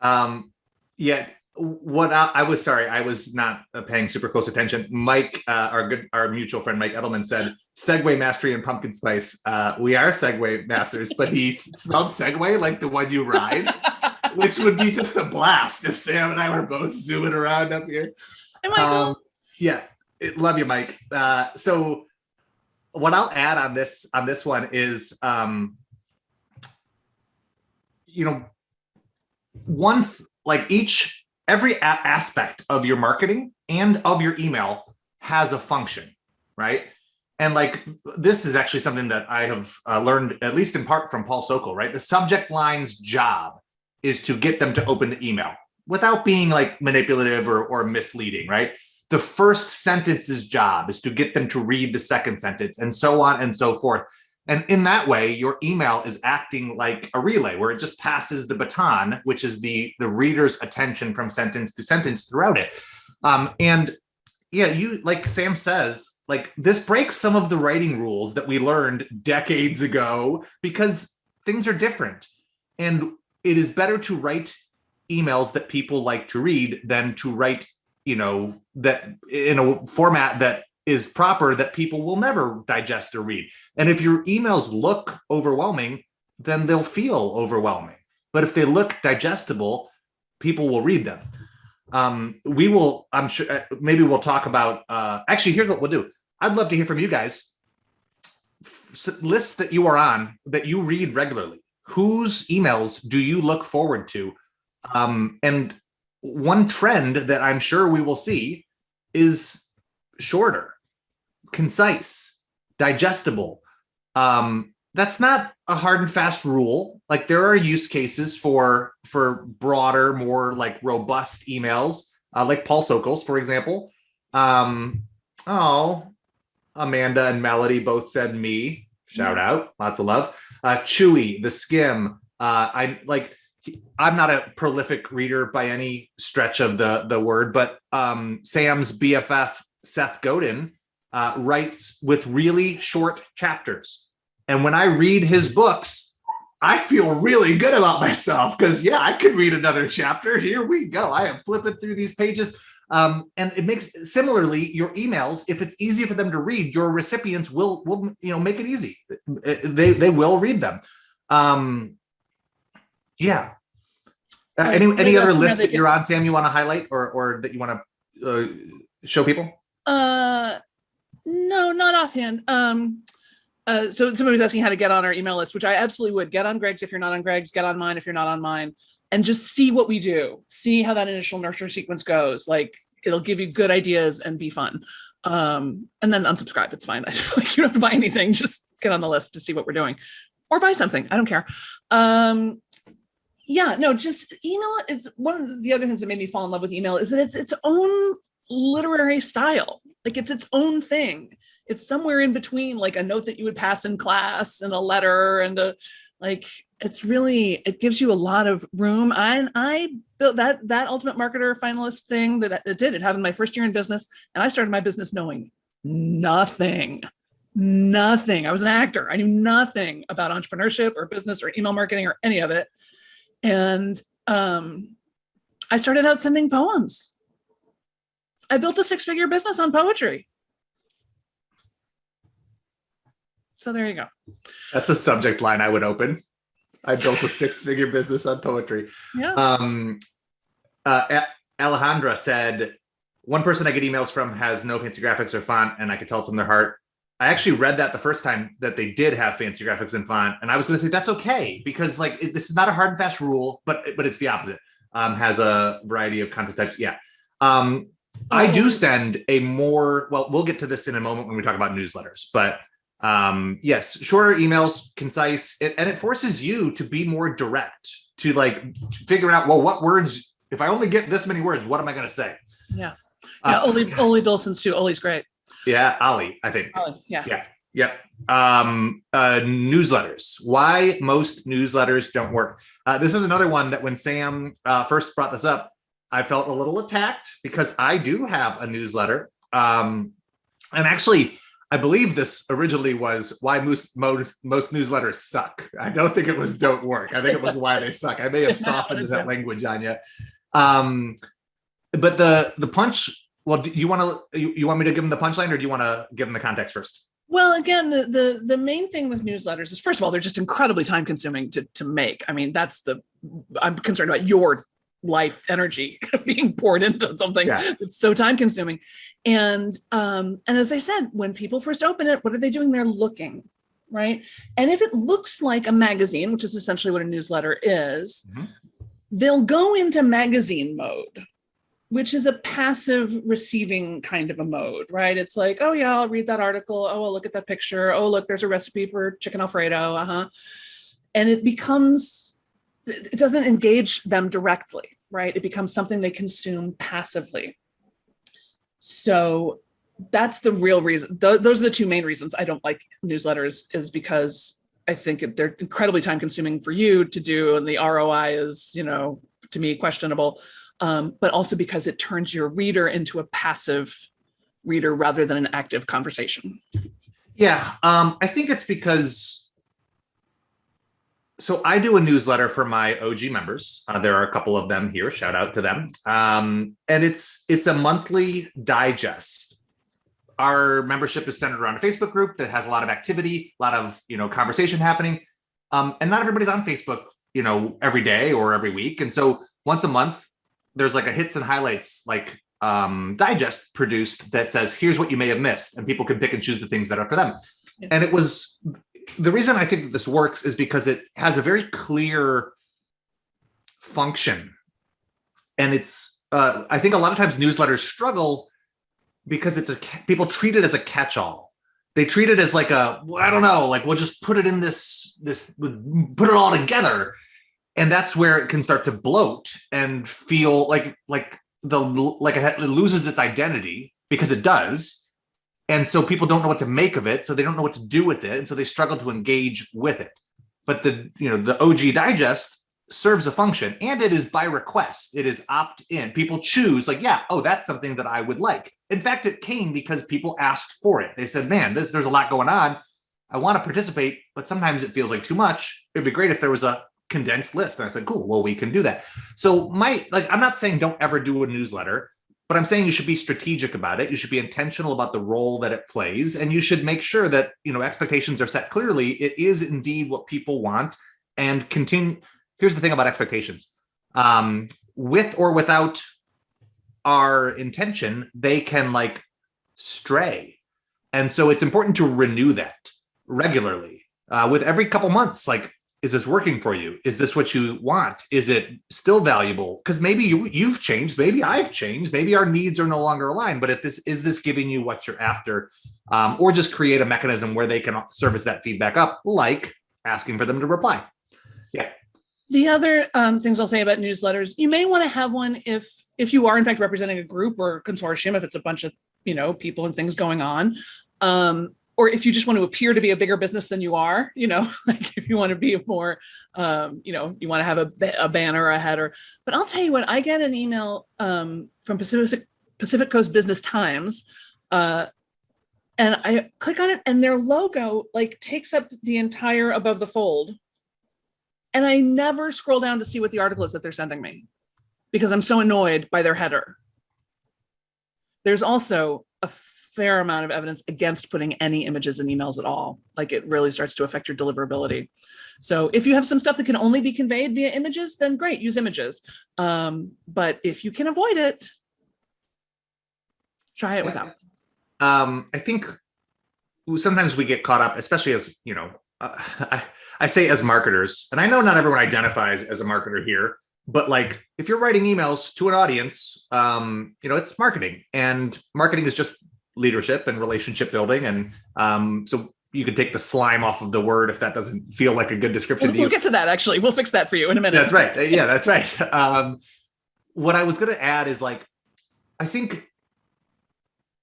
Yeah. What I was sorry, I was not paying super close attention. Mike, our mutual friend Mike Edelman said Segway mastery and pumpkin spice. We are Segway masters, but he spelled Segway like the one you ride, which would be just a blast if Sam and I were both zooming around up here. Yeah, love you, Mike. So what I'll add on this one is, every aspect of your marketing and of your email has a function, right? And like, this is actually something that I have learned, at least in part from Paul Sokol, right? The subject line's job is to get them to open the email without being like manipulative or misleading, right? The first sentence's job is to get them to read the second sentence, and so on and so forth. And in that way, your email is acting like a relay where it just passes the baton, which is the reader's attention from sentence to sentence throughout it. And yeah, you, like Sam says, like this breaks some of the writing rules that we learned decades ago because things are different. And it is better to write emails that people like to read than to write, that in a format that is proper that people will never digest or read. And if your emails look overwhelming, then they'll feel overwhelming. But if they look digestible, people will read them. We will, I'm sure, maybe we'll talk about, actually, here's what we'll do. I'd love to hear from you guys. Lists that you are on, that you read regularly. Whose emails do you look forward to? And one trend that I'm sure we will see is shorter, concise, digestible. That's not a hard and fast rule. Like there are use cases for broader, more like robust emails, like Paul Sokol's, for example. Amanda and Melody both said me. Shout out, lots of love. Chewy, the Skim. I'm not a prolific reader by any stretch of the word, but Sam's BFF, Seth Godin, writes with really short chapters. And when I read his books, I feel really good about myself because, yeah, I could read another chapter. Here we go. I am flipping through these pages. And it makes, similarly, your emails, if it's easy for them to read, your recipients will make it easy. They will read them. Yeah. Any other list that you're on, Sam, you want to highlight or that you want to show people? No, not offhand. So somebody was asking how to get on our email list, which I absolutely would. Get on Greg's if you're not on Greg's, get on mine if you're not on mine, and just see what we do. See how that initial nurture sequence goes. Like it'll give you good ideas and be fun. And then unsubscribe. It's fine. You don't have to buy anything. Just get on the list to see what we're doing or buy something. I don't care. Just email. It's one of the other things that made me fall in love with email is that it's its own literary style. Like it's its own thing. It's somewhere in between like a note that you would pass in class and a letter and it gives you a lot of room. I built that Ultimate Marketer finalist thing that it happened my first year in business. And I started my business knowing nothing. I was an actor. I knew nothing about entrepreneurship or business or email marketing or any of it. And I started out sending poems. I built a 6-figure business on poetry. So there you go. That's a subject line I would open. I built a 6-figure business on poetry. Yeah. Alejandra said, one person I get emails from has no fancy graphics or font, and I could tell from their heart. I actually read that the first time that they did have fancy graphics and font, and I was going to say that's okay because this is not a hard and fast rule, but it's the opposite. Has a variety of content types. Yeah. I do send a more, well, we'll get to this in a moment when we talk about newsletters, but yes, shorter emails, concise, and it forces you to be more direct, to figure out, well, what words, if I only get this many words, what am I going to say? Yeah. Yeah. Oli Dolson's too. Oli's great. Yeah. Oli, I think. Oli, yeah. Yeah. Yep. Newsletters. Why most newsletters don't work. This is another one that when Sam first brought this up, I felt a little attacked because I do have a newsletter. And actually, I believe this originally was why most newsletters suck. I don't think it was don't work. I think it was why they suck. I may have softened that language on you. But the punch, well, do you want me to give them the punchline, or do you want to give them the context first? Well, again, the main thing with newsletters is, first of all, they're just incredibly time consuming to make. I mean, I'm concerned about your life energy being poured into something that's so time consuming. And as I said, when people first open it, what are they doing? They're looking, right? And if it looks like a magazine, which is essentially what a newsletter is, they'll go into magazine mode, which is a passive receiving kind of a mode, right? It's like, oh yeah, I'll read that article. Oh, I'll look at that picture. Oh, look, there's a recipe for chicken Alfredo. And it doesn't engage them directly, right? It becomes something they consume passively. So that's the real reason. Those are the two main reasons I don't like newsletters, is because I think they're incredibly time consuming for you to do. And the ROI is, to me, questionable. But also because it turns your reader into a passive reader rather than an active conversation. Yeah. I think it's because, so I do a newsletter for my OG members. There are a couple of them here, shout out to them. And it's a monthly digest. Our membership is centered around a Facebook group that has a lot of activity, a lot of, conversation happening. And not everybody's on Facebook, every day or every week. And so once a month, there's like a hits and highlights digest produced that says, here's what you may have missed. And people can pick and choose the things that are for them. Yeah. And it was, the reason I think this works is because it has a very clear function. And it's, I think a lot of times newsletters struggle because people treat it as a catch-all. They treat it as we'll just put it in this, put it all together. And that's where it can start to bloat and feel like it loses its identity, because it does. And so people don't know what to make of it. So they don't know what to do with it. And so they struggle to engage with it. But the OG digest serves a function, and it is by request. It is opt-in. People choose that's something that I would like. In fact, it came because people asked for it. They said, man, there's a lot going on. I want to participate, but sometimes it feels like too much. It'd be great if there was a condensed list. And I said, cool, well, we can do that. So I'm not saying don't ever do a newsletter, but I'm saying you should be strategic about it. You should be intentional about the role that it plays. And you should make sure that, expectations are set clearly. It is indeed what people want, and continue. Here's the thing about expectations. With or without our intention, they can stray. And so it's important to renew that regularly with every couple months. Is this working for you? Is this what you want? Is it still valuable? Because maybe you've changed, maybe I've changed, maybe our needs are no longer aligned, but is this giving you what you're after? Or just create a mechanism where they can service that feedback up, like asking for them to reply. Yeah. The other things I'll say about newsletters, you may want to have one if you are in fact representing a group or a consortium, if it's a bunch of, people and things going on. Or if you just want to appear to be a bigger business than you are, if you want to be more, you want to have a banner or a header. But I'll tell you what, I get an email from Pacific Coast Business Times, and I click on it, and their logo takes up the entire above the fold. And I never scroll down to see what the article is that they're sending me, because I'm so annoyed by their header. There's also a fair amount of evidence against putting any images in emails at all. Like it really starts to affect your deliverability. So if you have some stuff that can only be conveyed via images, then great, use images. But if you can avoid it, try it without. I think sometimes we get caught up, especially as, I say as marketers, and I know not everyone identifies as a marketer here, but like if you're writing emails to an audience, it's marketing, and marketing is just leadership and relationship building. And so you could take the slime off of the word if that doesn't feel like a good description. We'll get to that. Actually, we'll fix that for you in a minute. That's right. Yeah, that's right. What I was going to add is like, I think,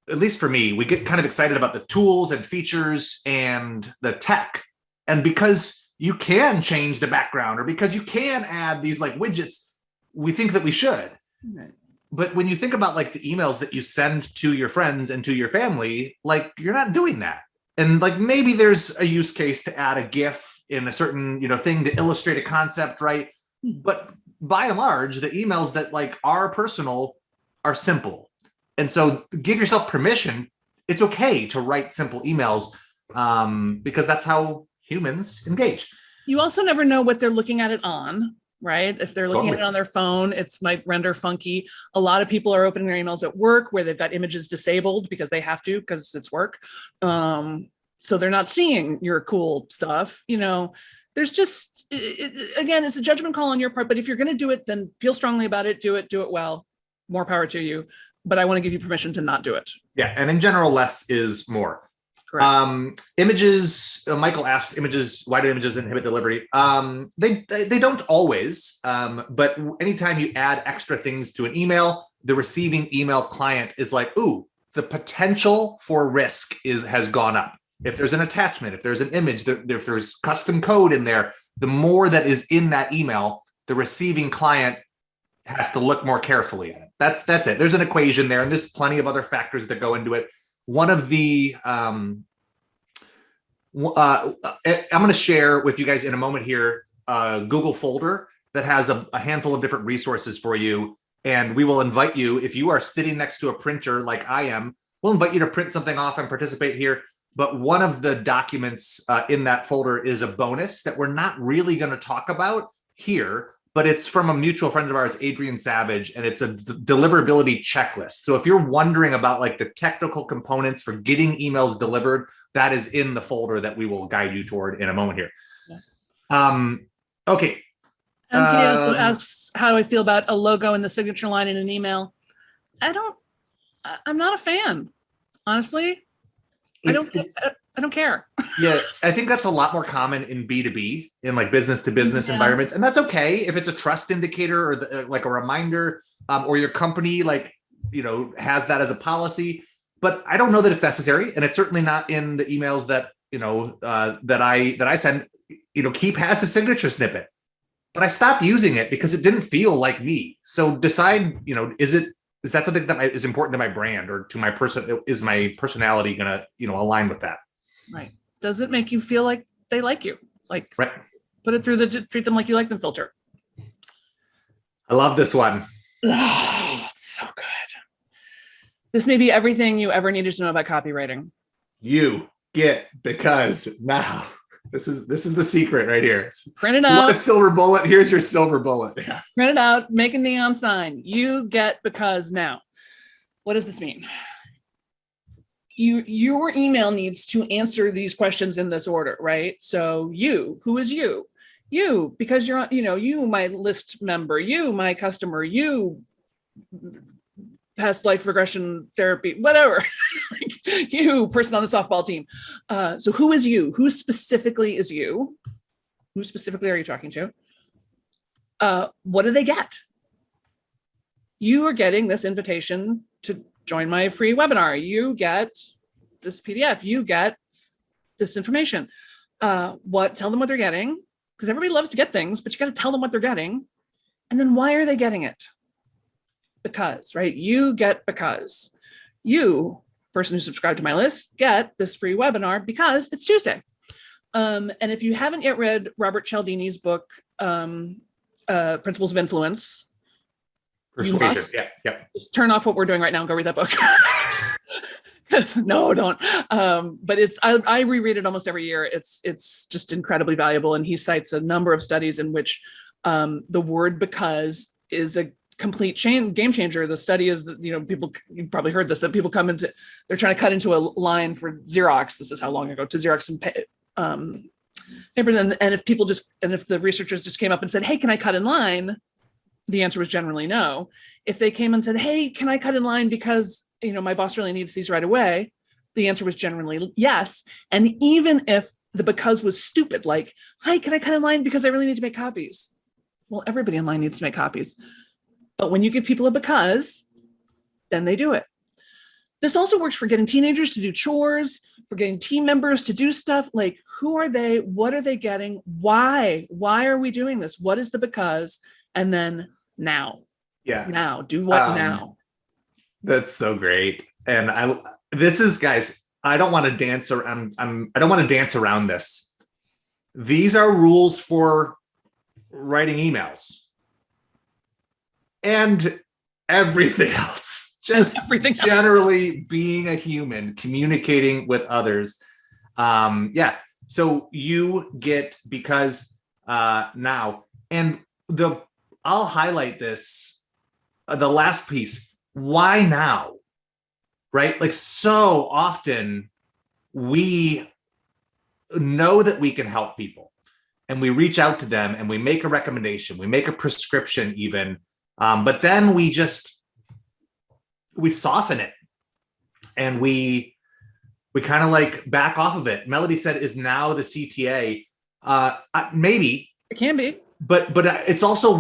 at least for me, we get kind of excited about the tools and features and the tech. And because you can change the background or because you can add these like widgets, we think that we should. Right. But when you think about like the emails that you send to your friends and to your family, like you're not doing that. And like maybe there's a use case to add a GIF in a certain, thing to illustrate a concept, right? But by and large, the emails that like are personal are simple. And so give yourself permission. It's okay to write simple emails because that's how humans engage. You also never know what they're looking at it on, right? If they're looking at it on their phone, it might render funky. A lot of people are opening their emails at work where they've got images disabled because they have to, because it's work. So they're not seeing your cool stuff. There's just, again, it's a judgment call on your part, but if you're going to do it, then feel strongly about it, do it well, more power to you. But I want to give you permission to not do it. Yeah. And in general, less is more. Correct. Images, Michael asked images, why do images inhibit delivery? They don't always, but anytime you add extra things to an email, the receiving email client is like, ooh, the potential for risk has gone up. If there's an attachment, if there's an image, if there's custom code in there, the more that is in that email, the receiving client has to look more carefully at it. That's it. There's an equation there, and there's plenty of other factors that go into it. One of the, I'm going to share with you guys in a moment here, a Google folder that has a handful of different resources for you. And we will invite you, if you are sitting next to a printer like I am, we'll invite you to print something off and participate here. But one of the documents in that folder is a bonus that we're not really going to talk about here, but it's from a mutual friend of ours, Adrian Savage, and it's a deliverability checklist. So if you're wondering about like the technical components for getting emails delivered, that is in the folder that we will guide you toward in a moment here. Yeah. Okay. Katie also asks, how do I feel about a logo in the signature line in an email? I'm not a fan, honestly. I don't care. Yeah, I think that's a lot more common in B2B, in like business to business environments. And that's okay if it's a trust indicator or like a reminder, or your company has that as a policy. But I don't know that it's necessary. And it's certainly not in the emails that, that I send. Keep has a signature snippet. But I stopped using it because it didn't feel like me. So decide, is that something that is important to my brand or to my person? Is my personality going to, align with that? Right. Does it make you feel like they like you? Like, right. Put it through the treat them like you like them filter. I love this one. Oh, it's so good. This may be everything you ever needed to know about copywriting. You get because now. This is the secret right here. Print it out. You want a silver bullet? Here's your silver bullet. Yeah. Print it out. Make a neon sign. You get because now. What does this mean? Your email needs to answer these questions in this order, right? So who is you? You, because you're, you, my list member, you, my customer, you, past life regression therapy, whatever. You, person on the softball team. So who is you? Who specifically is you? Who specifically are you talking to? What do they get? You are getting this invitation to join my free webinar. You get this PDF. You get this information. Tell them what they're getting, because everybody loves to get things, but you got to tell them what they're getting. And then why are they getting it? Because, right? You get because. You, person who subscribed to my list, get this free webinar because it's Tuesday. And if you haven't yet read Robert Cialdini's book, Principles of Influence, you must yeah. just turn off what we're doing right now and go read that book. No, don't. But I reread it almost every year. It's just incredibly valuable. And he cites a number of studies in which the word because is a complete game changer. The study is that, people, you've probably heard this, that people come into, they're trying to cut into a line for Xerox. This is how long ago, to Xerox some papers. And if the researchers just came up and said, hey, can I cut in line? The answer was generally no. If they came and said, hey, can I cut in line because, my boss really needs these right away? The answer was generally yes. And even if the because was stupid, like, hi, can I cut in line because I really need to make copies? Well, everybody in line needs to make copies. But when you give people a because, then they do it. This also works for getting teenagers to do chores, for getting team members to do stuff. Like, who are they? What are they getting? Why? Why are we doing this? What is the because? And then now. Yeah. Now. Do what now? That's so great. And guys, I don't want to dance around. I don't want to dance around this. These are rules for writing emails. And everything else, just everything generally being a human, communicating with others. So you get because now, and I'll highlight this, the last piece. Why now? Right? Like, so often we know that we can help people and we reach out to them and we make a recommendation, we make a prescription even. But then we soften it and we kind of like back off of it. Melody said, is now the CTA? Maybe it can be, but it's also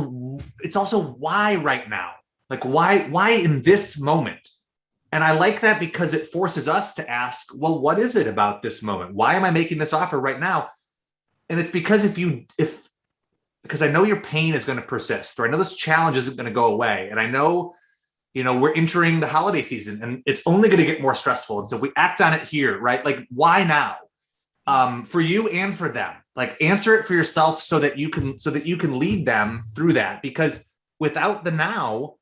why right now? Like, why in this moment? And I like that because it forces us to ask, well, what is it about this moment? Why am I making this offer right now? And it's because because I know your pain is going to persist, or I know this challenge isn't going to go away. And I know, we're entering the holiday season and it's only going to get more stressful. And so if we act on it here, right? Like, why now? For you and for them, like, answer it for yourself so that you can lead them through that. Because without the now,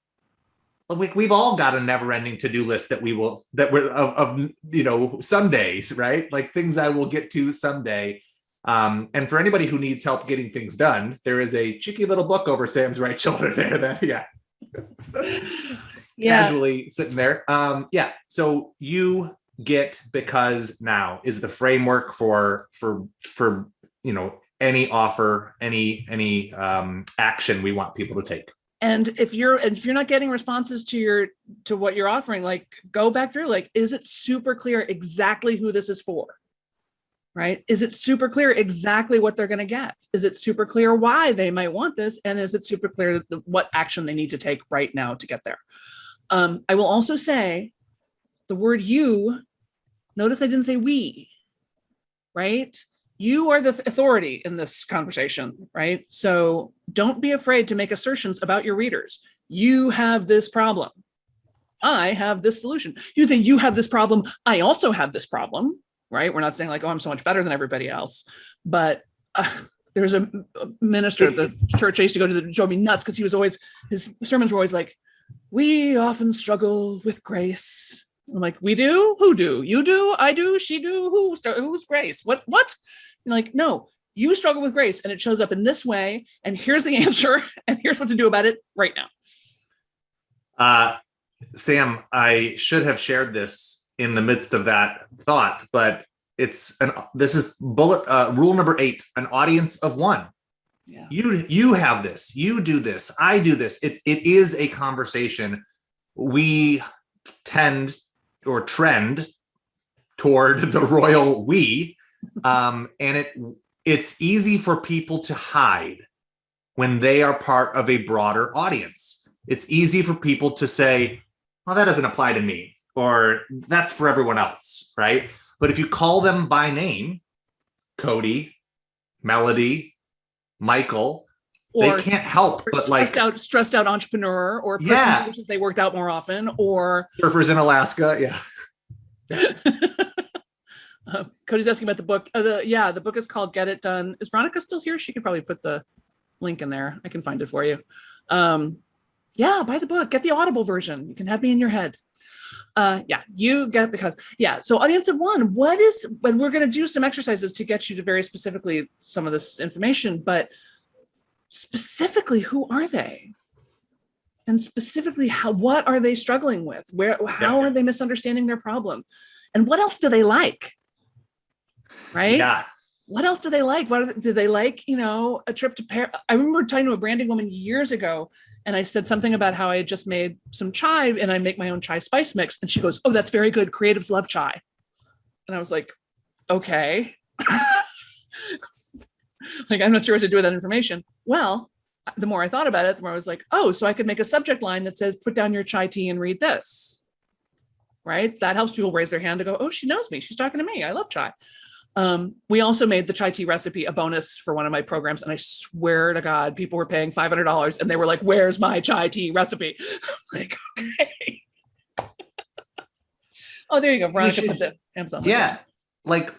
we've all got a never-ending to-do list that we're of some days, right? Like, things I will get to someday. And for anybody who needs help getting things done, there is a cheeky little book over Sam's right shoulder there. Casually sitting there. So you get because now is the framework for any offer, any action we want people to take. And if you're not getting responses to what you're offering, like, go back through, like, is it super clear exactly who this is for? Right? Is it super clear exactly what they're going to get? Is it super clear why they might want this? And is it super clear what action they need to take right now to get there? I will also say the word you, notice I didn't say we, right? You are the authority in this conversation, right? So don't be afraid to make assertions about your readers. You have this problem. I have this solution. You say you have this problem. I also have this problem, right? We're not saying like, oh, I'm so much better than everybody else. But there's a minister at the church I used to go to that drove me nuts because his sermons were always like, we often struggle with grace. I'm like, we do? Who do? You do? I do? She do? Who's grace? What? And like, no, you struggle with grace and it shows up in this way. And here's the answer. And here's what to do about it right now. Sam, I should have shared this in the midst of that thought, but this is rule number 8, an audience of one. Yeah. You have this, you do this, I do this. It is a conversation. We tend or trend toward the royal we, and it's easy for people to hide when they are part of a broader audience. It's easy for people to say, well, that doesn't apply to me, or that's for everyone else, right? But if you call them by name, Cody, Melody, Michael, they can't help but stressed out entrepreneur, or person who wishes they worked out more often, or surfers in Alaska. Yeah. Cody's asking about the book. The book is called Get It Done. Is Veronica still here? She could probably put the link in there. I can find it for you. Buy the book. Get the Audible version. You can have me in your head. Yeah, you get because, yeah. So audience of one, when we're going to do some exercises to get you to very specifically some of this information, but specifically, who are they? And specifically, what are they struggling with? How are they misunderstanding their problem? And what else do they like? Right? Yeah. What else do they like? Do they like, a trip to Paris? I remember talking to a branding woman years ago, and I said something about how I had just made some chai and I make my own chai spice mix. And she goes, "Oh, that's very good. Creatives love chai." And I was like, okay. Like, I'm not sure what to do with that information. Well, the more I thought about it, the more I was like, oh, so I could make a subject line that says, "Put down your chai tea and read this." Right? That helps people raise their hand to go, "Oh, she knows me. She's talking to me. I love chai." We also made the chai tea recipe a bonus for one of my programs. And I swear to God, people were paying $500 and they were like, "Where's my chai tea recipe?" I'm like, okay. Oh, there you go. Veronica put the Amazon. Yeah. Like,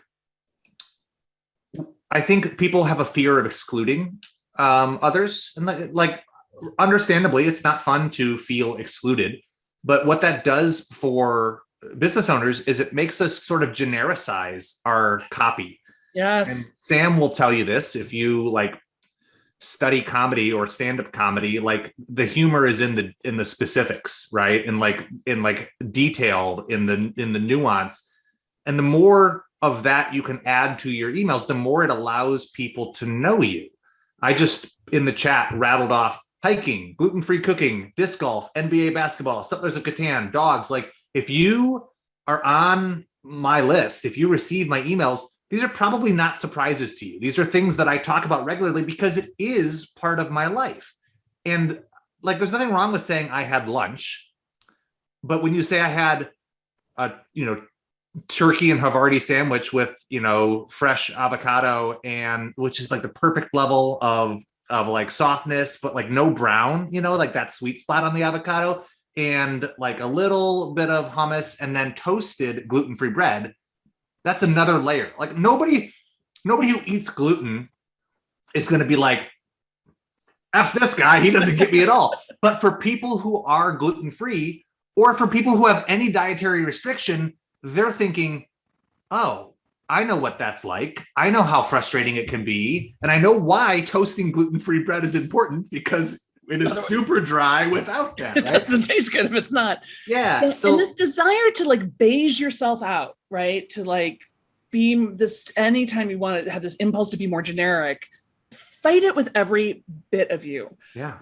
I think people have a fear of excluding others. And like, understandably, it's not fun to feel excluded. But what that does for business owners is it makes us sort of genericize our copy. Yes. And Sam will tell you this, if you like study comedy or stand-up comedy, like the humor is in the specifics, right? And like detailed in the nuance. And the more of that you can add to your emails, the more it allows people to know you. I just in the chat rattled off hiking, gluten-free cooking, disc golf, NBA basketball, Settlers of Catan, dogs. Like, if you are on my list, if you receive my emails, these are probably not surprises to you. These are things that I talk about regularly because it is part of my life. And like, there's nothing wrong with saying I had lunch, but when you say I had a, turkey and Havarti sandwich with, fresh avocado, and which is like the perfect level of like softness, but like no brown, like that sweet spot on the avocado, and like a little bit of hummus, and then toasted gluten-free bread. That's another layer. Like nobody who eats gluten is going to be like, F this guy, he doesn't get me at all. But for people who are gluten-free, or for people who have any dietary restriction, they're thinking, oh, I know what that's like. I know how frustrating it can be. And I know why toasting gluten-free bread is important, because it is super dry without that. It doesn't taste good if it's not. Yeah. And this desire to like beige yourself out, right? To like be this, anytime you want to have this impulse to be more generic, fight it with every bit of you. Yeah.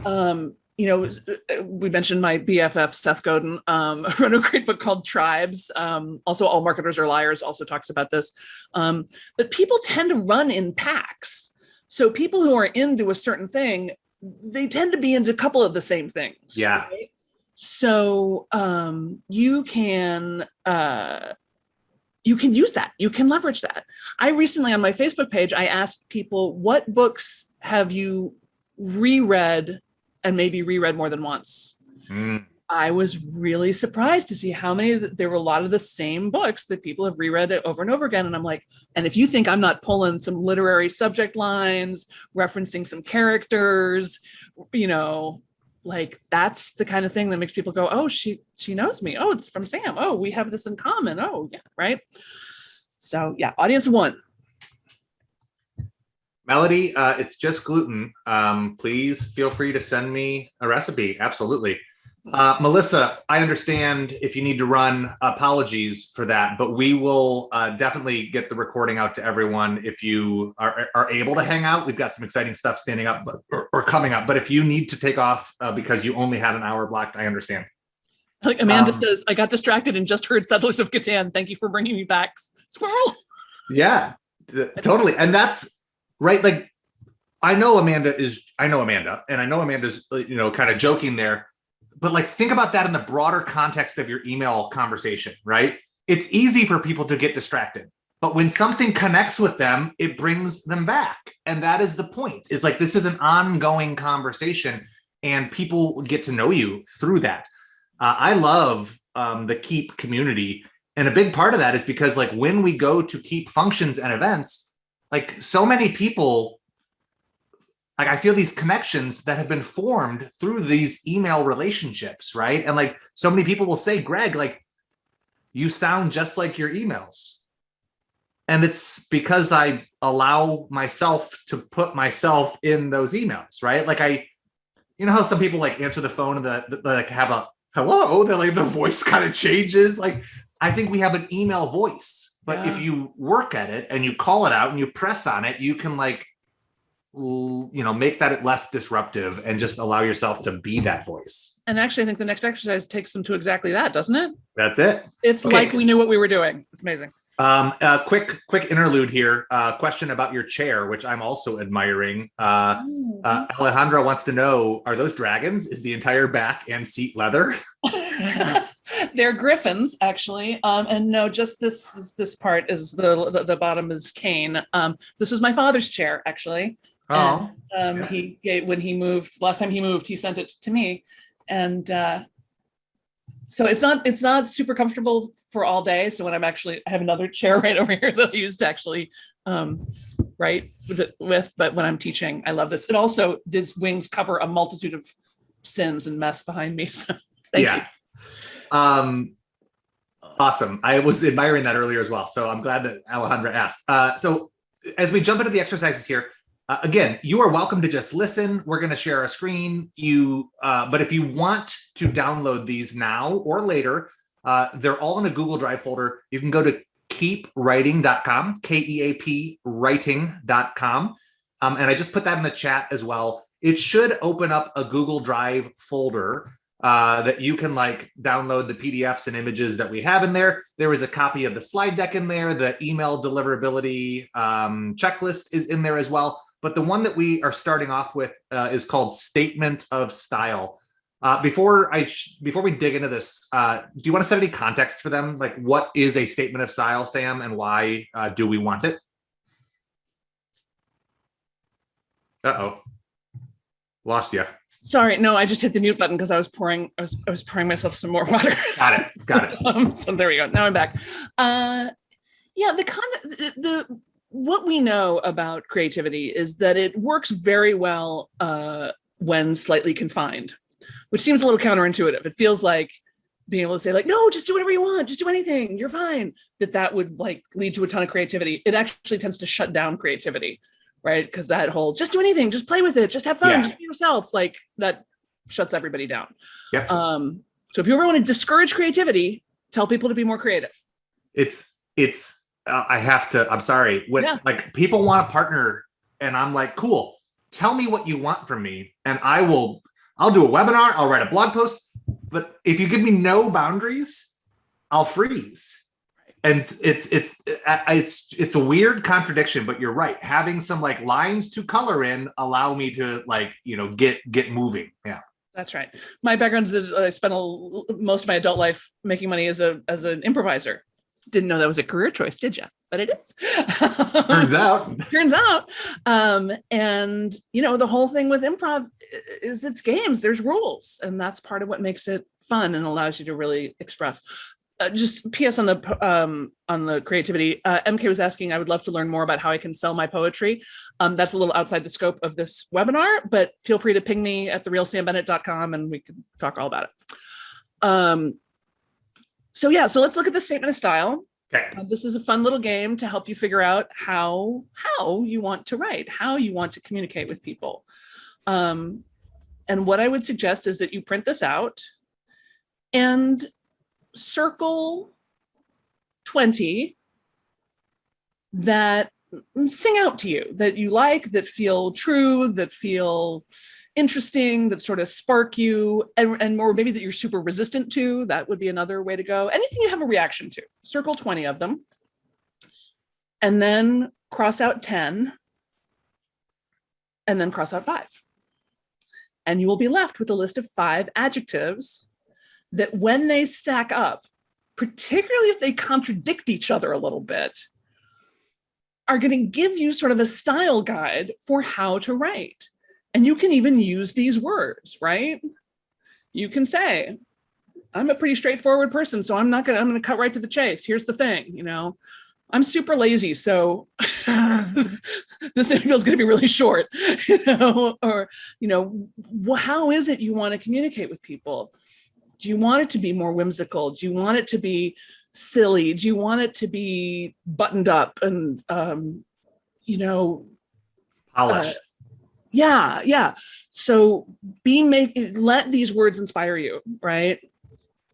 We mentioned my BFF, Seth Godin, wrote a great book called Tribes. Also, All Marketers Are Liars also talks about this. But people tend to run in packs. So people who are into a certain thing, they tend to be into a couple of the same things. Yeah. Right? So you can use that. You can leverage that. I recently on my Facebook page, I asked people, what books have you reread and maybe reread more than once? I was really surprised to see how many, there were a lot of the same books that people have reread it over and over again. And I'm like, and if you think I'm not pulling some literary subject lines, referencing some characters, like that's the kind of thing that makes people go, oh, she knows me. Oh, it's from Sam. Oh, we have this in common. Oh, yeah, right. So yeah, audience one. Melody, it's just gluten. Please feel free to send me a recipe. Absolutely. Melissa, I understand if you need to run, apologies for that, but we will definitely get the recording out to everyone. If you are able to hang out, we've got some exciting stuff standing up or coming up. But if you need to take off because you only had an hour blocked, I understand. Like Amanda says, I got distracted and just heard Settlers of Catan. Thank you for bringing me back. Squirrel. Yeah, totally. And that's right. Like, I know Amanda, and I know Amanda's, kind of joking there. But like, think about that in the broader context of your email conversation, right? It's easy for people to get distracted, but when something connects with them, it brings them back. And that is the point, is like, this is an ongoing conversation and people get to know you through that. I love the Keep community. And a big part of that is because like when we go to Keep functions and events, like so many people, like I feel these connections that have been formed through these email relationships, right? And like so many people will say, Greg, like you sound just like your emails. And it's because I allow myself to put myself in those emails, right? Like you know how some people like answer the phone and they like have a hello, they're like, their voice kind of changes. Like, I think we have an email voice, but if you work at it and you call it out and you press on it, you can like, make that less disruptive and just allow yourself to be that voice. And actually, I think the next exercise takes them to exactly that, doesn't it? That's it. It's like we knew what we were doing. It's amazing. Quick interlude here. Question about your chair, which I'm also admiring. Alejandra wants to know, are those dragons? Is the entire back and seat leather? They're griffins, actually. And no, just this part is the bottom is cane. This was my father's chair, actually. Oh. And, he gave, when he moved, last time he moved, he sent it to me. And so it's not super comfortable for all day. So when I have another chair right over here that I use to actually write with, but when I'm teaching, I love this. And also these wings cover a multitude of sins and mess behind me. So thank you. Awesome. I was admiring that earlier as well. So I'm glad that Alejandra asked. So as we jump into the exercises here, again, you are welcome to just listen. We're going to share a screen. But if you want to download these now or later, they're all in a Google Drive folder. You can go to keepwriting.com, KEAP writing.com. And I just put that in the chat as well. It should open up a Google Drive folder that you can like download the PDFs and images that we have in there. There is a copy of the slide deck in there. The email deliverability checklist is in there as well. But the one that we are starting off with is called Statement of Style. Before we dig into this, do you want to set any context for them? Like, what is a statement of style, Sam, and why do we want it? Uh-oh, lost you. Sorry, no, I just hit the mute button because I was pouring myself some more water. Got it. So there we go. Now I'm back. What we know about creativity is that it works very well when slightly confined, which seems a little counterintuitive. It feels like being able to say like, no, just do whatever you want, just do anything, you're fine. That would like lead to a ton of creativity. It actually tends to shut down creativity, right? Because that whole just do anything, just play with it, just have fun, just be yourself, like that shuts everybody down. Yep. So if you ever want to discourage creativity, tell people to be more creative. I'm sorry. Like people want a partner and I'm like, cool, tell me what you want from me and I'll do a webinar, I'll write a blog post, but if you give me no boundaries, I'll freeze. And it's a weird contradiction, but you're right. Having some like lines to color in allow me to like, get moving. Yeah. That's right. My background is I spent most of my adult life making money as an improviser. Didn't know that was a career choice, did you? But it is. Turns out. And the whole thing with improv is it's games. There's rules, and that's part of what makes it fun and allows you to really express. Just PS on the creativity. MK was asking, I would love to learn more about how I can sell my poetry. That's a little outside the scope of this webinar, but feel free to ping me at therealsambennett.com and we can talk all about it. So let's look at the statement of style. Okay. This is a fun little game to help you figure out how you want to write, how you want to communicate with people. And what I would suggest is that you print this out and circle 20 that sing out to you, that you like, that feel true, that feel interesting, that sort of spark you, and more maybe that you're super resistant to. That would be another way to go. Anything you have a reaction to, circle 20 of them, and then cross out 10, and then cross out 5. And you will be left with a list of 5 adjectives that when they stack up, particularly if they contradict each other a little bit, are going to give you sort of a style guide for how to write. And you can even use these words, right? You can say, I'm a pretty straightforward person, so I'm going to cut right to the chase. Here's the thing, I'm super lazy, so this interview is going to be really short, or, how is it you want to communicate with people? Do you want it to be more whimsical? Do you want it to be silly? Do you want it to be buttoned up and, Polished. yeah. So let these words inspire you, right?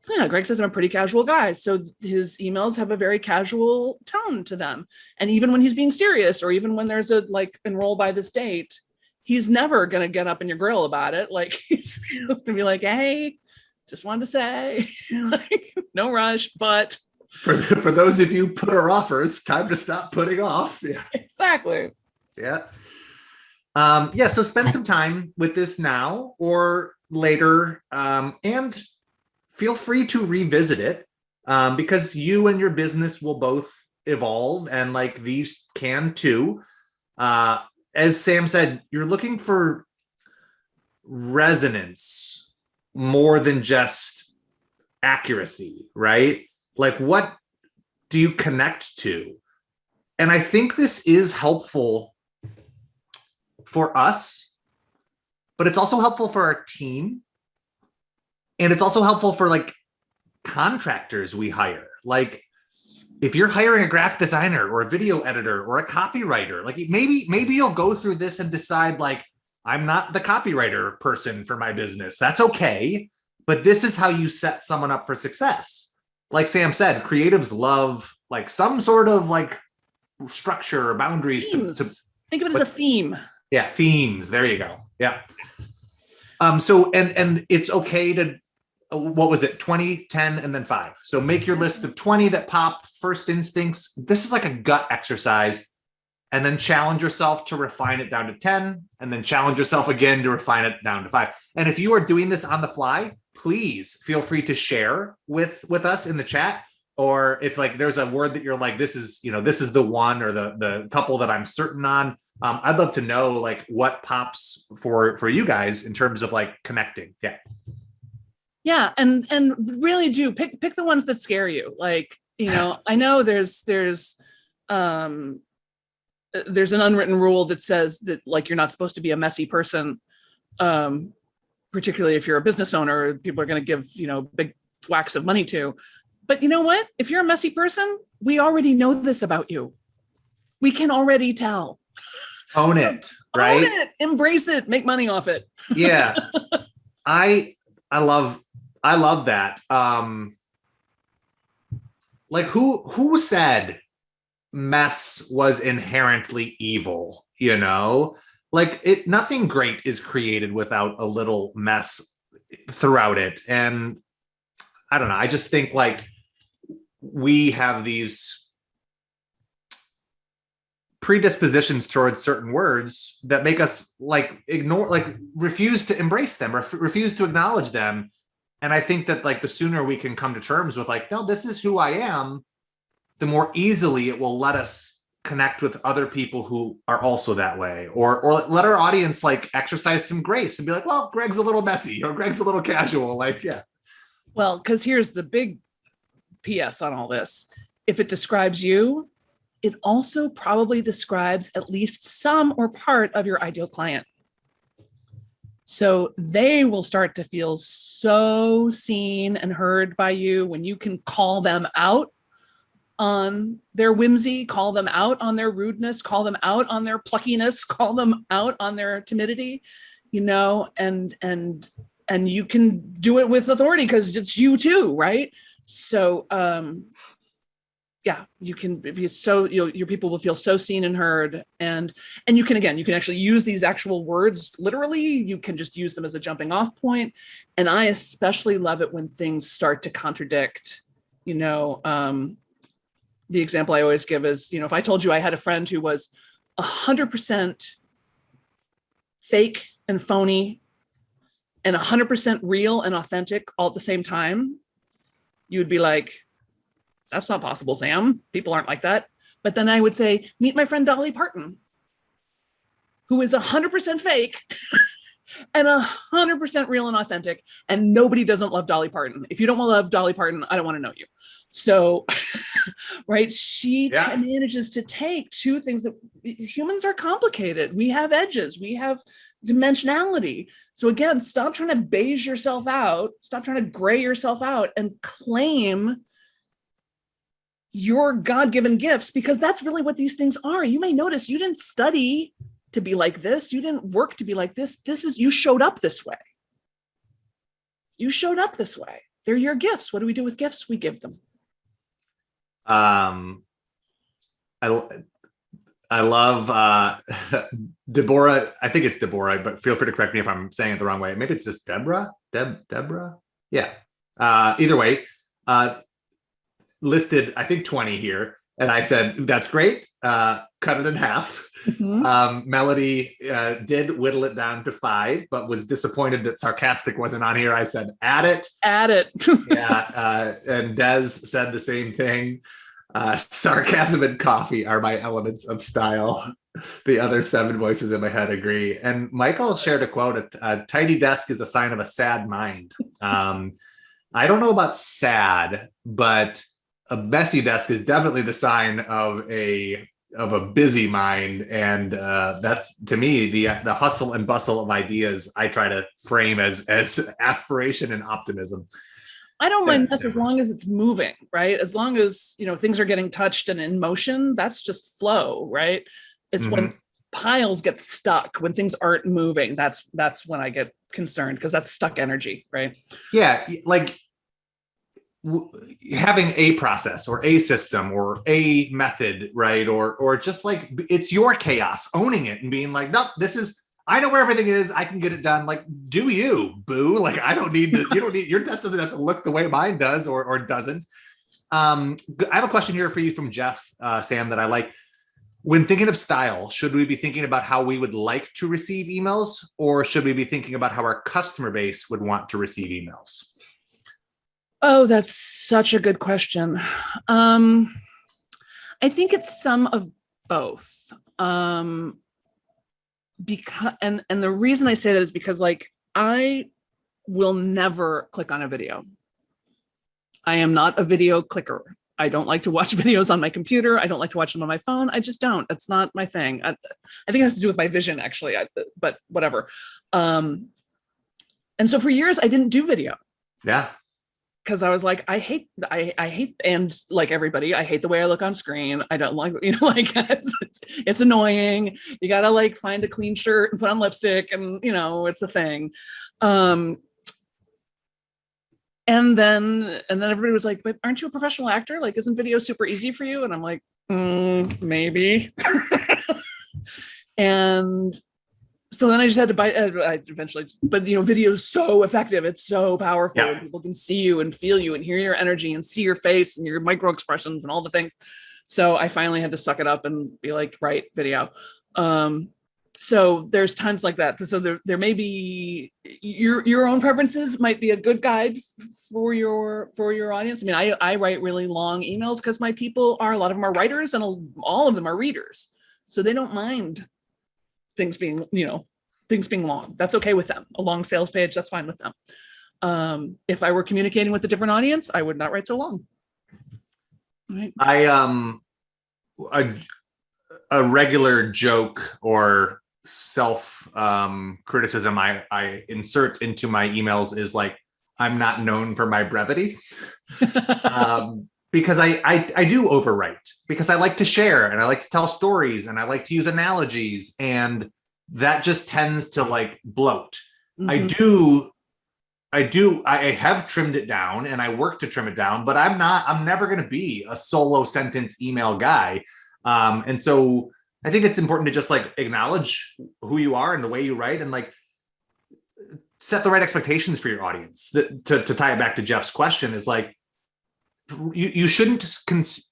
Yeah, Greg says I'm a pretty casual guy. So his emails have a very casual tone to them. And even when he's being serious, or even when there's a enroll by this date, he's never going to get up in your grill about it. Like he's going to be like, hey, just wanted to say, no rush, but. For those of you put our offers, time to stop putting off. Yeah. Exactly. Yeah. So spend some time with this now or later, and feel free to revisit it, because you and your business will both evolve, and these can too. As Sam said, you're looking for resonance more than just accuracy, right? What do you connect to? And I think this is helpful for us, but it's also helpful for our team. And it's also helpful for contractors we hire. If you're hiring a graphic designer or a video editor or a copywriter, maybe you'll go through this and decide I'm not the copywriter person for my business. That's okay. But this is how you set someone up for success. Like Sam said, creatives love some sort of structure or boundaries. Think of it as a theme. Yeah, themes. There you go. Yeah. So and it's okay to, what was it, 20, 10, and then 5. So make your list of 20 that pop, first instincts. This is like a gut exercise. And then challenge yourself to refine it down to 10, and then challenge yourself again to refine it down to 5. And if you are doing this on the fly, please feel free to share with us in the chat. Or if there's a word that you're this is the one, or the couple that I'm certain on. I'd love to know what pops for you guys in terms of connecting. Yeah. Yeah. And really do pick the ones that scare you. I know there's an unwritten rule that says that you're not supposed to be a messy person. Particularly if you're a business owner, people are going to give, big whacks of money to. But you know what? If you're a messy person, we already know this about you. We can already tell. Own it, right? Own it, embrace it, make money off it. Yeah. I love that. Who said mess was inherently evil? Nothing great is created without a little mess throughout it. And I don't know, I just think we have these predispositions towards certain words that make us ignore, refuse to embrace them, or refuse to acknowledge them. And I think that the sooner we can come to terms with no, this is who I am, the more easily it will let us connect with other people who are also that way, or let our audience exercise some grace and be well, Greg's a little messy, or Greg's a little casual. Yeah. Well, because here's the big PS on all this. If it describes you, it also probably describes at least some or part of your ideal client. So they will start to feel so seen and heard by you when you can call them out on their whimsy, call them out on their rudeness, call them out on their pluckiness, call them out on their timidity, and you can do it with authority because it's you too, right? So yeah, you can your people will feel so seen and heard, and you can actually use these actual words literally. You can just use them as a jumping off point. And I especially love it when things start to contradict. The example I always give is, if I told you I had a friend who was 100% fake and phony and 100% real and authentic all at the same time, you would be like, that's not possible, Sam. People aren't like that. But then I would say, meet my friend Dolly Parton, who is 100% fake and 100% real and authentic. And nobody doesn't love Dolly Parton. If you don't love Dolly Parton, I don't want to know you. So, right, she manages to take two things that humans are complicated. We have edges, we have dimensionality. So again, stop trying to beige yourself out, stop trying to gray yourself out, and claim your God-given gifts, because that's really what these things are. You may notice you didn't study to be like this. You didn't work to be like this. You showed up this way. You showed up this way. They're your gifts. What do we do with gifts? We give them. I love Deborah. I think it's Deborah, but feel free to correct me if I'm saying it the wrong way. Maybe it's just Deborah. Deborah. Yeah. Either way, listed, I think 20 here. And I said, that's great. Cut it in half. Mm-hmm. Melody did whittle it down to 5, but was disappointed that sarcastic wasn't on here. I said, add it. Add it. Yeah. And Des said the same thing. Sarcasm and coffee are my elements of style. The other 7 voices in my head agree. And Michael shared a quote, a tidy desk is a sign of a sad mind. I don't know about sad, but a messy desk is definitely the sign of a busy mind. And that's, to me, the hustle and bustle of ideas I try to frame as aspiration and optimism. I don't mind mess as long as it's moving, right? As long as, things are getting touched and in motion, that's just flow, right? It's when piles get stuck, when things aren't moving, that's when I get concerned, because that's stuck energy, right? Yeah, like having a process or a system or a method, right? Or just like, it's your chaos, owning it and being like, nope, I know where everything is. I can get it done. Like, do you, boo? Like, I don't need to, your desk doesn't have to look the way mine does or doesn't. I have a question here for you from Jeff, Sam, that I like. When thinking of style, should we be thinking about how we would like to receive emails, or should we be thinking about how our customer base would want to receive emails? Oh, that's such a good question. I think it's some of both. Because the reason I say that is because, like, I will never click on a video. I am not a video clicker. I don't like to watch videos on my computer. I don't like to watch them on my phone. I just don't. It's not my thing. I think it has to do with my vision, actually, but whatever. And so for years, I didn't do video. Yeah. Because I was like, I hate, and like everybody, I hate the way I look on screen. I don't like, it's annoying. You gotta like find a clean shirt and put on lipstick, and it's a thing. And then everybody was like, but aren't you a professional actor? Like, isn't video super easy for you? And I'm like, maybe. And so then I just had to buy, I eventually, but video is so effective. It's so powerful. Yeah. And people can see you and feel you and hear your energy and see your face and your micro expressions and all the things. So I finally had to suck it up and be like, right, video. So there's times like that. So there may be your own preferences might be a good guide for your audience. I mean, I write really long emails because my people a lot of them are writers and all of them are readers. So they don't mind things being long. That's okay with them. A long sales page, that's fine with them. If I were communicating with a different audience, I would not write so long. Right. A regular joke or self criticism I insert into my emails is like, I'm not known for my brevity. Because I do overwrite, because I like to share and I like to tell stories and I like to use analogies, and that just tends to like bloat. Mm-hmm. I have trimmed it down and I work to trim it down, but I'm never going to be a solo sentence email guy. And so I think it's important to just like acknowledge who you are and the way you write, and like set the right expectations for your audience. To tie it back to Jeff's question is like, you shouldn't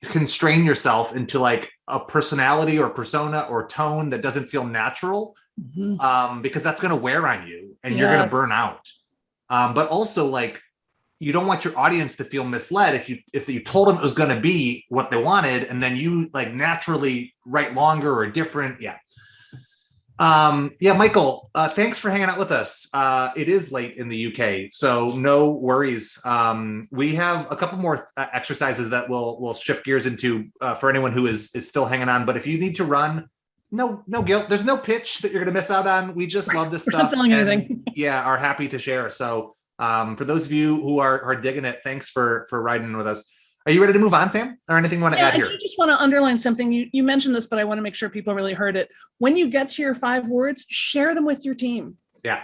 constrain yourself into like a personality or persona or tone that doesn't feel natural, because that's going to wear on you and you're going to burn out. But also, like, you don't want your audience to feel misled if you told them it was going to be what they wanted, and then you like naturally write longer or different. Yeah. Michael, thanks for hanging out with us. It is late in the UK, so no worries. We have a couple more exercises that we'll shift gears into for anyone who is still hanging on. But if you need to run, no guilt. There's no pitch that you're going to miss out on. We just love this stuff. Not selling anything. Yeah, are happy to share. So for those of you who are digging it, thanks for riding with us. Are you ready to move on, Sam? Or anything you want to add I here? do just want to underline something. You mentioned this, but I want to make sure people really heard it. When you get to your 5 words, share them with your team. Yeah.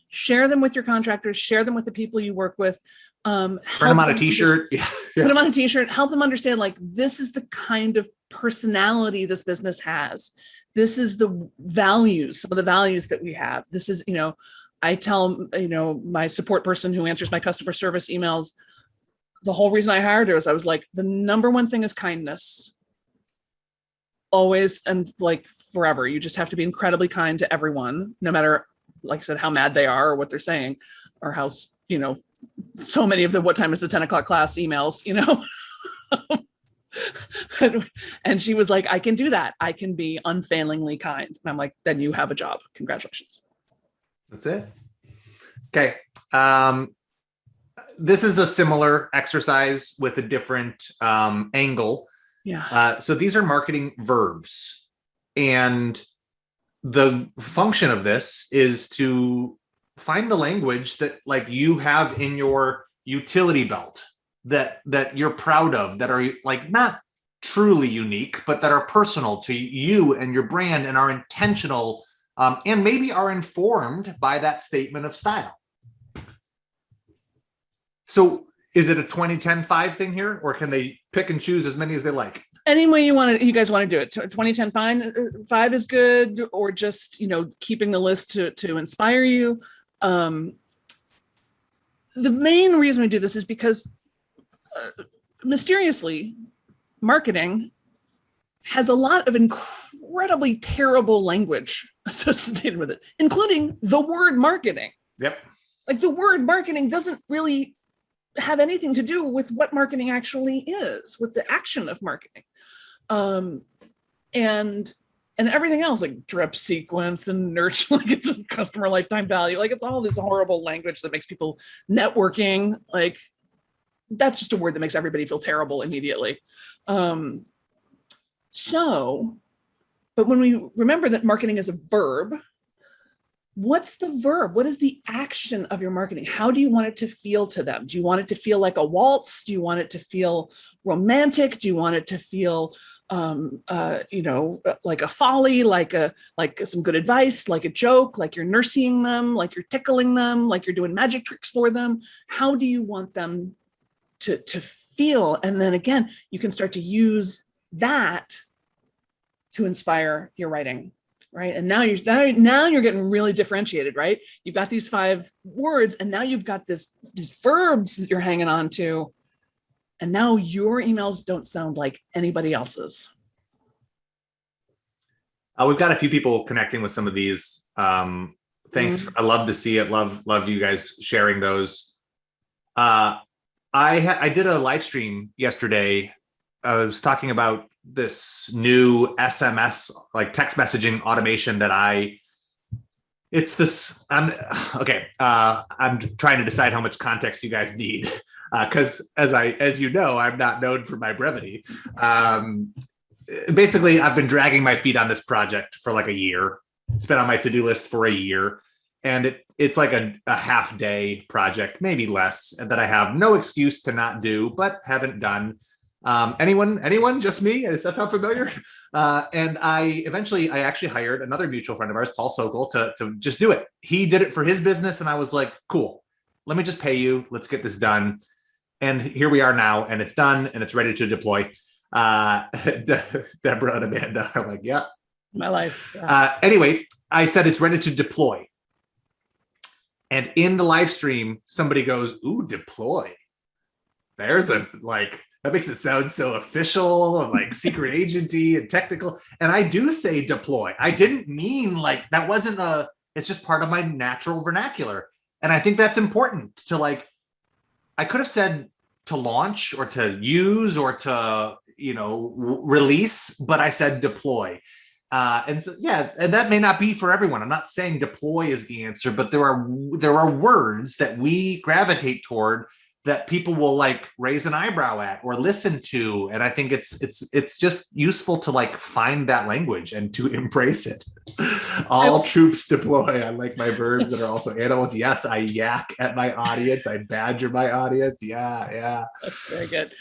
Share them with your contractors, share them with the people you work with. Print them on a t-shirt. Yeah. Put them on a t-shirt, help them understand, like, this is the kind of personality this business has. This is the values, some of the values that we have. This is, I tell, my support person who answers my customer service emails, the whole reason I hired her is I was like, the number one thing is kindness. Always and like forever. You just have to be incredibly kind to everyone, no matter, like I said, how mad they are or what they're saying, or how, so many of the what time is the 10 o'clock class emails, and she was like, I can do that. I can be unfailingly kind. And I'm like, then you have a job. Congratulations. That's it. Okay. This is a similar exercise with a different angle. Yeah. So these are marketing verbs. And the function of this is to find the language that like you have in your utility belt that you're proud of, that are like not truly unique, but that are personal to you and your brand and are intentional and maybe are informed by that statement of style. So is it a 20-10-5 thing here, or can they pick and choose as many as they like? Any way you guys want to do it. 20-10-5 is good, or just, keeping the list to inspire you. The main reason we do this is because mysteriously, marketing has a lot of incredibly terrible language associated with it, including the word marketing. Yep. Like the word marketing doesn't really have anything to do with what marketing actually is, with the action of marketing. And everything else, like drip sequence and nurture, like it's customer lifetime value, like it's all this horrible language that makes people networking. Like that's just a word that makes everybody feel terrible immediately. But when we remember that marketing is a verb, what's the verb? What is the action of your marketing? How do you want it to feel to them? Do you want it to feel like a waltz? Do you want it to feel romantic? Do you want it to feel, like a folly, like some good advice, like a joke, like you're nursing them, like you're tickling them, like you're doing magic tricks for them? How do you want them to feel? And then again, you can start to use that to inspire your writing. Right. And now you're getting really differentiated, right? You've got these 5 words, and now you've got these verbs that you're hanging on to. And now your emails don't sound like anybody else's. We've got a few people connecting with some of these. Thanks. I love to see it. Love you guys sharing those. I did a live stream yesterday. I was talking about this new SMS, like text messaging automation that I'm trying to decide how much context you guys need. Cause as you know, I'm not known for my brevity. Basically I've been dragging my feet on this project for like a year. It's been on my to-do list for a year, and it's like a half day project, maybe less, that I have no excuse to not do, but haven't done. Anyone, just me? Does that sound familiar? And I actually hired another mutual friend of ours, Paul Sokol, to just do it. He did it for his business. And I was like, cool, let me just pay you. Let's get this done. And here we are now, and it's done and it's ready to deploy. Deborah and Amanda are like, yeah. My life. Yeah. Anyway, I said it's ready to deploy. And in the live stream, somebody goes, ooh, deploy. That makes it sound so official and like secret agency and technical. And I do say deploy. I didn't mean like that wasn't it's just part of my natural vernacular. And I think that's important to I could have said to launch or to use or to, release, but I said deploy. And so, yeah, and that may not be for everyone. I'm not saying deploy is the answer, but there are words that we gravitate toward that people will raise an eyebrow at or listen to. And I think it's just useful to find that language and to embrace it. All troops deploy. I like my verbs that are also animals. Yes, I yak at my audience. I badger my audience. Yeah. That's very good.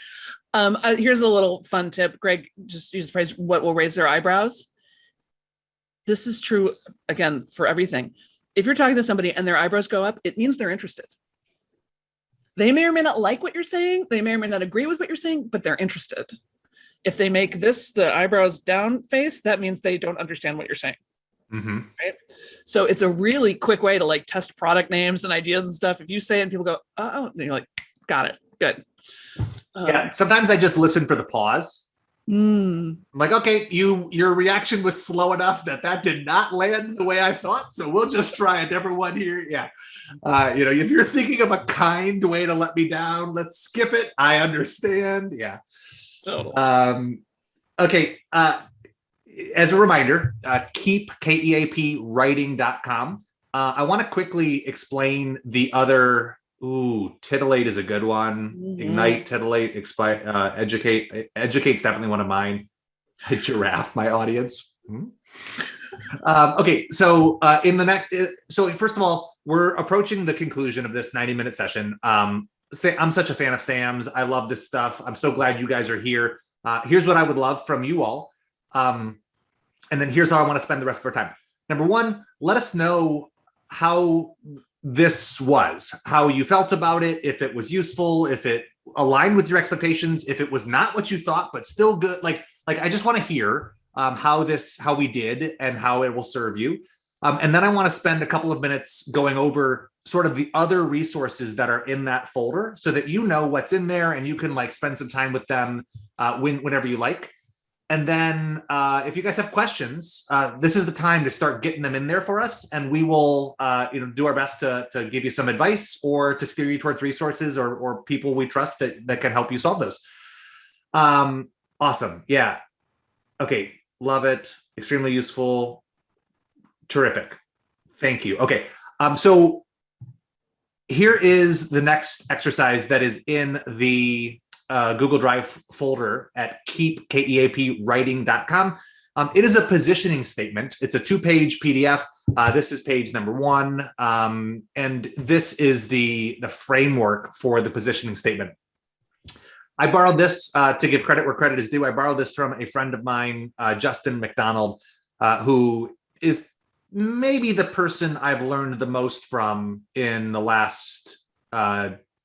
Here's a little fun tip. Greg just used the phrase, what will raise their eyebrows? This is true, again, for everything. If you're talking to somebody and their eyebrows go up, it means they're interested. They may or may not like what you're saying. They may or may not agree with what you're saying, but they're interested. If they make this, the eyebrows down face, that means they don't understand what you're saying. Mm-hmm. Right? So it's a really quick way to like test product names and ideas and stuff. If you say it and people go, oh, then you're like, got it. Good. Yeah. Sometimes I just listen for the pause. I'm like, okay, your reaction was slow enough that did not land the way I thought. So we'll just try a different one here. Yeah. If you're thinking of a kind way to let me down, let's skip it. I understand. Yeah. Totally. Okay. As a reminder, keep Keapwriting.com. I want to quickly explain the other. Titillate is a good one. Mm-hmm. Ignite, titillate, educate. Educate's definitely one of mine. Giraffe, my audience. Okay, so so first of all, we're approaching the conclusion of this 90-minute session. I'm such a fan of Sam's. I love this stuff. I'm so glad you guys are here. Here's what I would love from you all. And then here's how I want to spend the rest of our time. Number one, let us know how this was, how you felt about it, if it was useful, if it aligned with your expectations, if it was not what you thought, but still good. Like I just want to hear how we did and how it will serve you. And then I want to spend a couple of minutes going over sort of the other resources that are in that folder so that you know what's in there and you can like spend some time with them whenever you like. And then if you guys have questions, this is the time to start getting them in there for us. And we will do our best to give you some advice or to steer you towards resources or people we trust that can help you solve those. Awesome. Yeah. Okay. Love it. Extremely useful. Terrific. Thank you. Okay. So here is the next exercise that is in the Google Drive folder at keapwriting.com. It is a positioning statement. It's a 2-page PDF. This is page number 1. And this is the framework for the positioning statement. I borrowed this to give credit where credit is due. I borrowed this from a friend of mine, Justin McDonald, who is maybe the person I've learned the most from in the last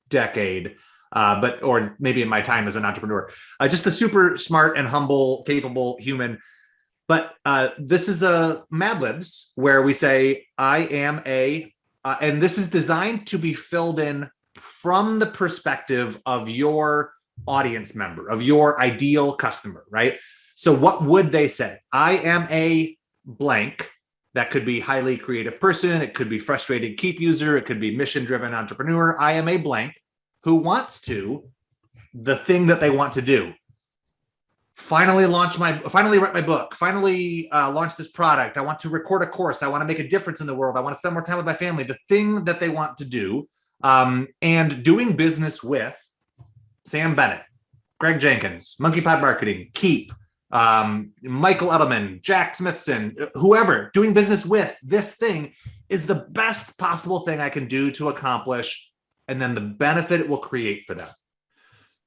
decade. Or maybe in my time as an entrepreneur, just a super smart and humble, capable human. But this is a Mad Libs where we say, I am and this is designed to be filled in from the perspective of your audience member, of your ideal customer, right? So what would they say? I am a blank. That could be highly creative person. It could be frustrated Keap user. It could be mission-driven entrepreneur. I am a blank who wants the thing that they want to do. Finally write my book, finally launch this product. I want to record a course. I want to make a difference in the world. I want to spend more time with my family, the thing that they want to do. And doing business with Sam Bennett, Greg Jenkins, Monkey Pod Marketing, Keap, Michael Edelman, Jack Smithson, whoever, doing business with this thing is the best possible thing I can do to accomplish, and then the benefit it will create for them.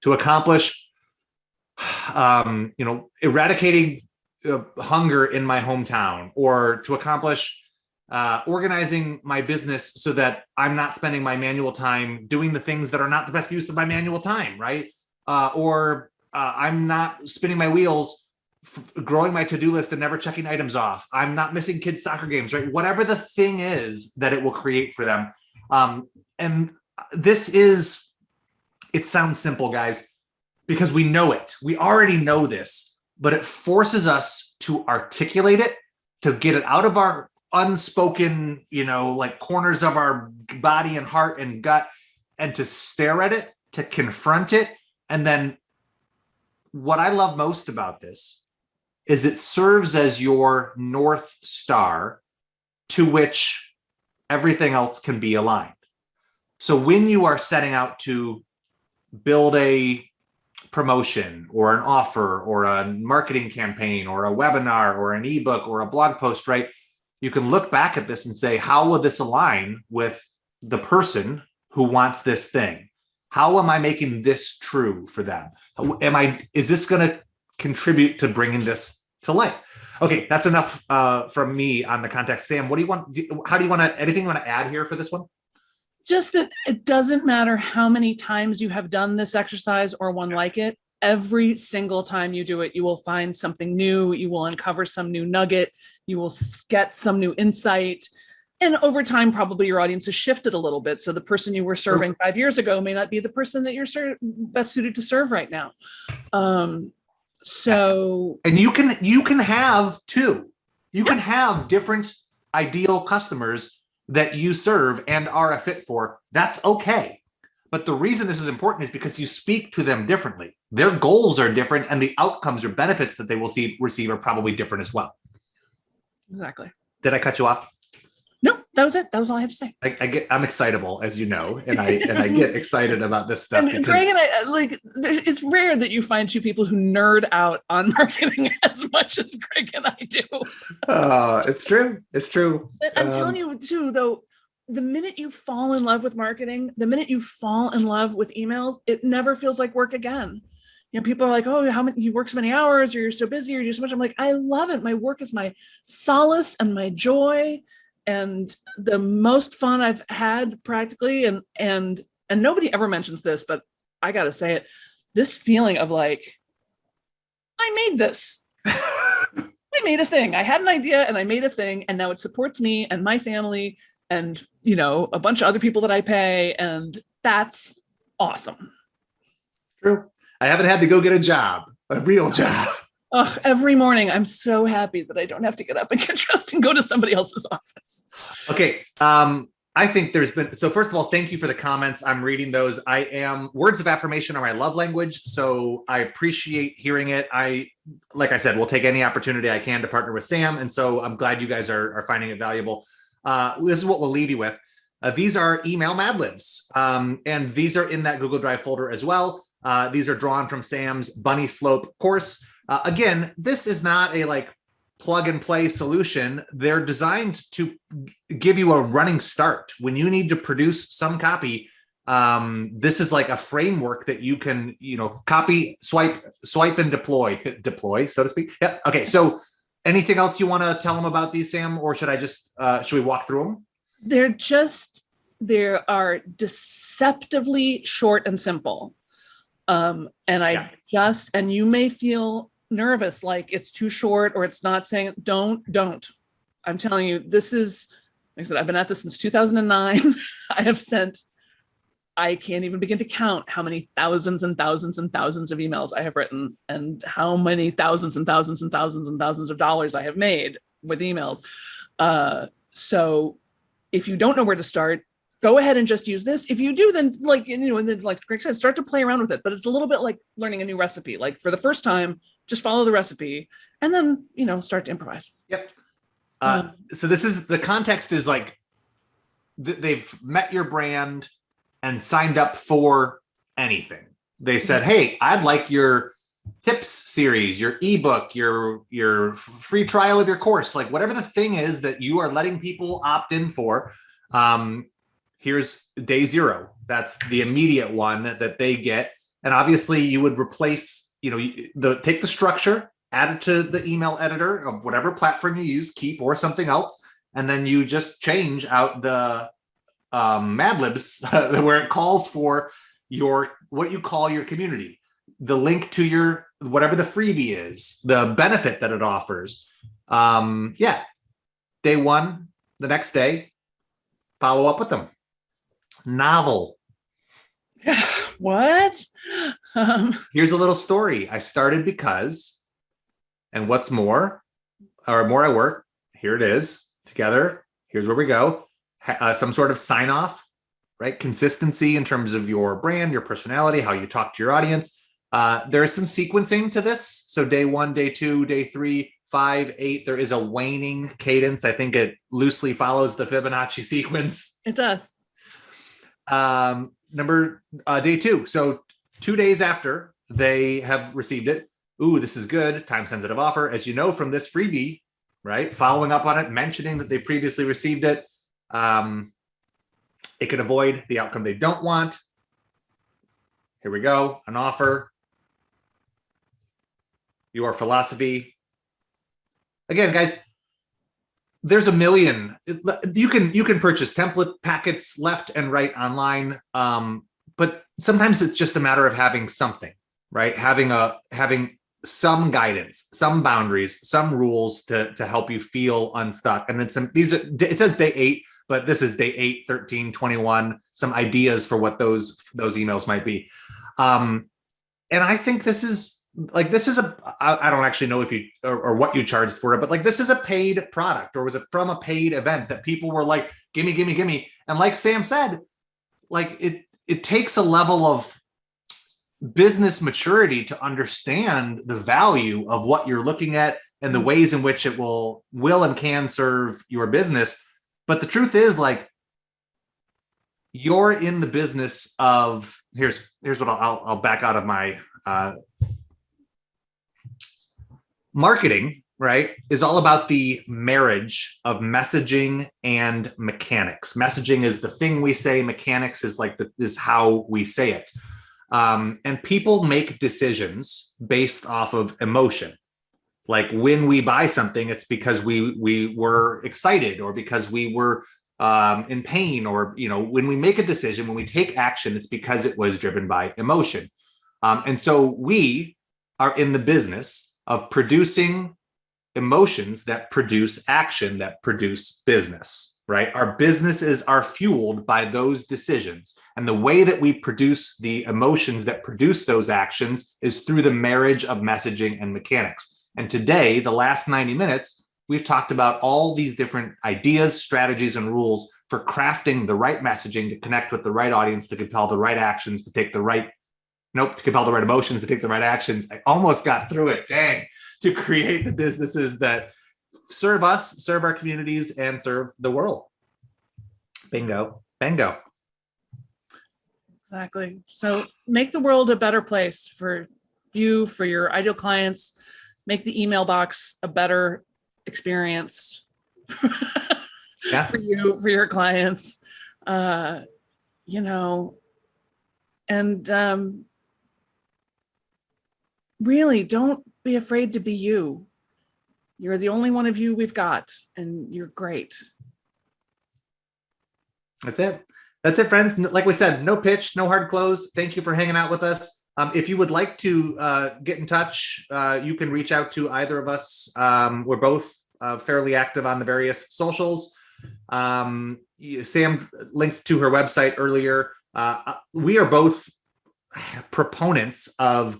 To accomplish, eradicating hunger in my hometown, or to accomplish organizing my business so that I'm not spending my manual time doing the things that are not the best use of my manual time, right? Or I'm not spinning my wheels, growing my to-do list and never checking items off. I'm not missing kids' soccer games, right? Whatever the thing is that it will create for them. And it sounds simple, guys, because we know it. We already know this, but it forces us to articulate it, to get it out of our unspoken, corners of our body and heart and gut, and to stare at it, to confront it. And then what I love most about this is it serves as your North Star to which everything else can be aligned. So when you are setting out to build a promotion or an offer or a marketing campaign or a webinar or an ebook or a blog post, right? You can look back at this and say, how will this align with the person who wants this thing? How am I making this true for them? Is this going to contribute to bringing this to life? Okay, that's enough from me on the context. Sam, what do you want? How do you want to, anything you want to add here for this one? Just that it doesn't matter how many times you have done this exercise or one like it. Every single time you do it, you will find something new. You will uncover some new nugget. You will get some new insight. And over time, probably your audience has shifted a little bit. So the person you were serving 5 years ago may not be the person that you're best suited to serve right now. So, and you can have two. You can have different ideal customers that you serve and are a fit for. That's okay. But the reason this is important is because you speak to them differently. Their goals are different, and the outcomes or benefits that they will receive are probably different as well. Exactly. Did I cut you off? No, that was it. That was all I had to say. I'm excitable, as you know, and I get excited about this stuff. And Greg and I, it's rare that you find two people who nerd out on marketing as much as Greg and I do. It's true. It's true. But I'm telling you too, though, the minute you fall in love with marketing, the minute you fall in love with emails, it never feels like work again. You know, people are like, oh, you work so many hours, or you're so busy, or you do so much. I'm like, I love it. My work is my solace and my joy. And the most fun I've had practically, and nobody ever mentions this, but I got to say it, this feeling of like, I made this. I made a thing. I had an idea and I made a thing, and now it supports me and my family and, you know, a bunch of other people that I pay. And that's awesome. True. I haven't had to go get a job, a real job. Every morning, I'm so happy that I don't have to get up and get dressed and go to somebody else's office. Okay. I think so first of all, thank you for the comments. I'm reading those. Words of affirmation are my love language. So I appreciate hearing it. Like I said, we'll take any opportunity I can to partner with Sam. And so I'm glad you guys are finding it valuable. This is what we'll leave you with. These are email Mad Libs. And these are in that Google Drive folder as well. These are drawn from Sam's Bunny Slope course. Again, this is not a plug and play solution. They're designed to give you a running start when you need to produce some copy. This is like a framework that you can, copy, swipe and deploy, so to speak. Yeah. Okay. So anything else you want to tell them about these, Sam, or should we walk through them? They are deceptively short and simple. And you may feel nervous, like it's too short or it's not saying, don't. I'm telling you, this is, like I said, I've been at this since 2009. I can't even begin to count how many thousands and thousands and thousands of emails I have written and how many thousands and thousands and thousands and thousands of dollars I have made with emails. So if you don't know where to start, go ahead and just use this. If you do, then like Greg said, start to play around with it. But it's a little bit like learning a new recipe. Like for the first time, just follow the recipe and then, start to improvise. Yep. So the context is like they've met your brand and signed up for anything. They said, hey, I'd like your tips series, your ebook, your free trial of your course, like whatever the thing is that you are letting people opt in for. Here's day 0. That's the immediate one that they get. And obviously you would replace, take the structure, add it to the email editor of whatever platform you use, Keep or something else. And then you just change out the Mad Libs where it calls for what you call your community, the link to your, whatever the freebie is, the benefit that it offers. Day 1, the next day, follow up with them. Novel. What? Here's a little story. I started because, and what's more I work, here it is, together, here's where we go. Some sort of sign off, right? Consistency in terms of your brand, your personality, how you talk to your audience. There is some sequencing to this. So day 1, day 2, day 3, 5, 8, there is a waning cadence. I think it loosely follows the Fibonacci sequence. It does. Day 2. So 2 days after they have received it. Ooh, this is good. Time sensitive offer. As you know, from this freebie, right? Following up on it, mentioning that they previously received it. It could avoid the outcome they don't want. Here we go. An offer. Your philosophy. Again, guys, there's a million. You can purchase template packets left and right online, but sometimes it's just a matter of having something, right? Having some guidance, some boundaries, some rules to help you feel unstuck. And then it says day 8, but this is day 8, 13, 21, some ideas for what those emails might be. And I think this is I don't actually know if you or what you charged for it, but like this is a paid product, or was it from a paid event that people were like, gimme, gimme, gimme. And like Sam said, like it takes a level of business maturity to understand the value of what you're looking at and the ways in which it will and can serve your business. But the truth is, like, you're in the business of here's what I'll back out of my marketing, right, is all about the marriage of messaging and mechanics. Messaging is the thing we say. Mechanics is is how we say it. And people make decisions based off of emotion. Like when we buy something, it's because we were excited, or because we were in pain, or, when we make a decision, when we take action, it's because it was driven by emotion. And so we are in the business of producing emotions that produce action, that produce business, right? Our businesses are fueled by those decisions. And the way that we produce the emotions that produce those actions is through the marriage of messaging and mechanics. And today, the last 90 minutes, we've talked about all these different ideas, strategies, and rules for crafting the right messaging to connect with the right audience, to compel the right actions, to compel the right emotions, to take the right actions. I almost got through it, dang, to create the businesses that serve us, serve our communities, and serve the world. Bingo, bingo. Exactly. So make the world a better place for you, for your ideal clients. Make the email box a better experience Yeah. for you, for your clients. Really, don't be afraid to be you. You're the only one of you we've got, and you're great. That's it, friends. Like we said, no pitch, no hard close. Thank you for hanging out with us. If you would like to get in touch, you can reach out to either of us. We're both fairly active on the various socials. Sam linked to her website earlier. We are both proponents of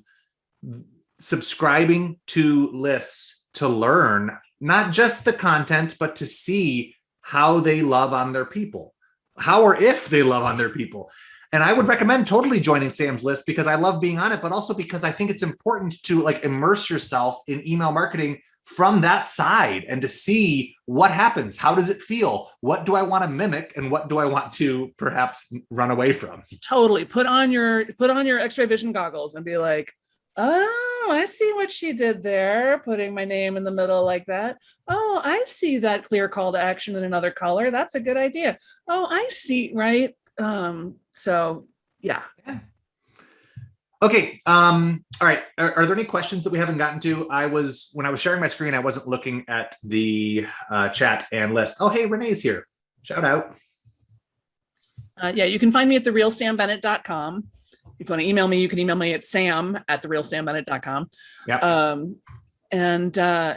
subscribing to lists to learn not just the content, but to see how they love on their people, how or if they love on their people. And I would recommend totally joining Sam's list, because I love being on it, but also because I think it's important to immerse yourself in email marketing from that side and to see what happens. How does it feel? What do I want to mimic, and what do I want to perhaps run away from? Totally. Put on your X-ray vision goggles and be like, oh, I see what she did there, putting my name in the middle like that. Oh, I see that clear call to action in another color. That's a good idea. Oh, I see, right? So yeah. Okay. All right. Are there any questions that we haven't gotten to? When I was sharing my screen, I wasn't looking at the chat and list. Oh, hey, Renee's here. Shout out. Yeah, you can find me at therealsambennett.com. If you want to email me, you can email me at sam@therealsambennett.com. Yeah.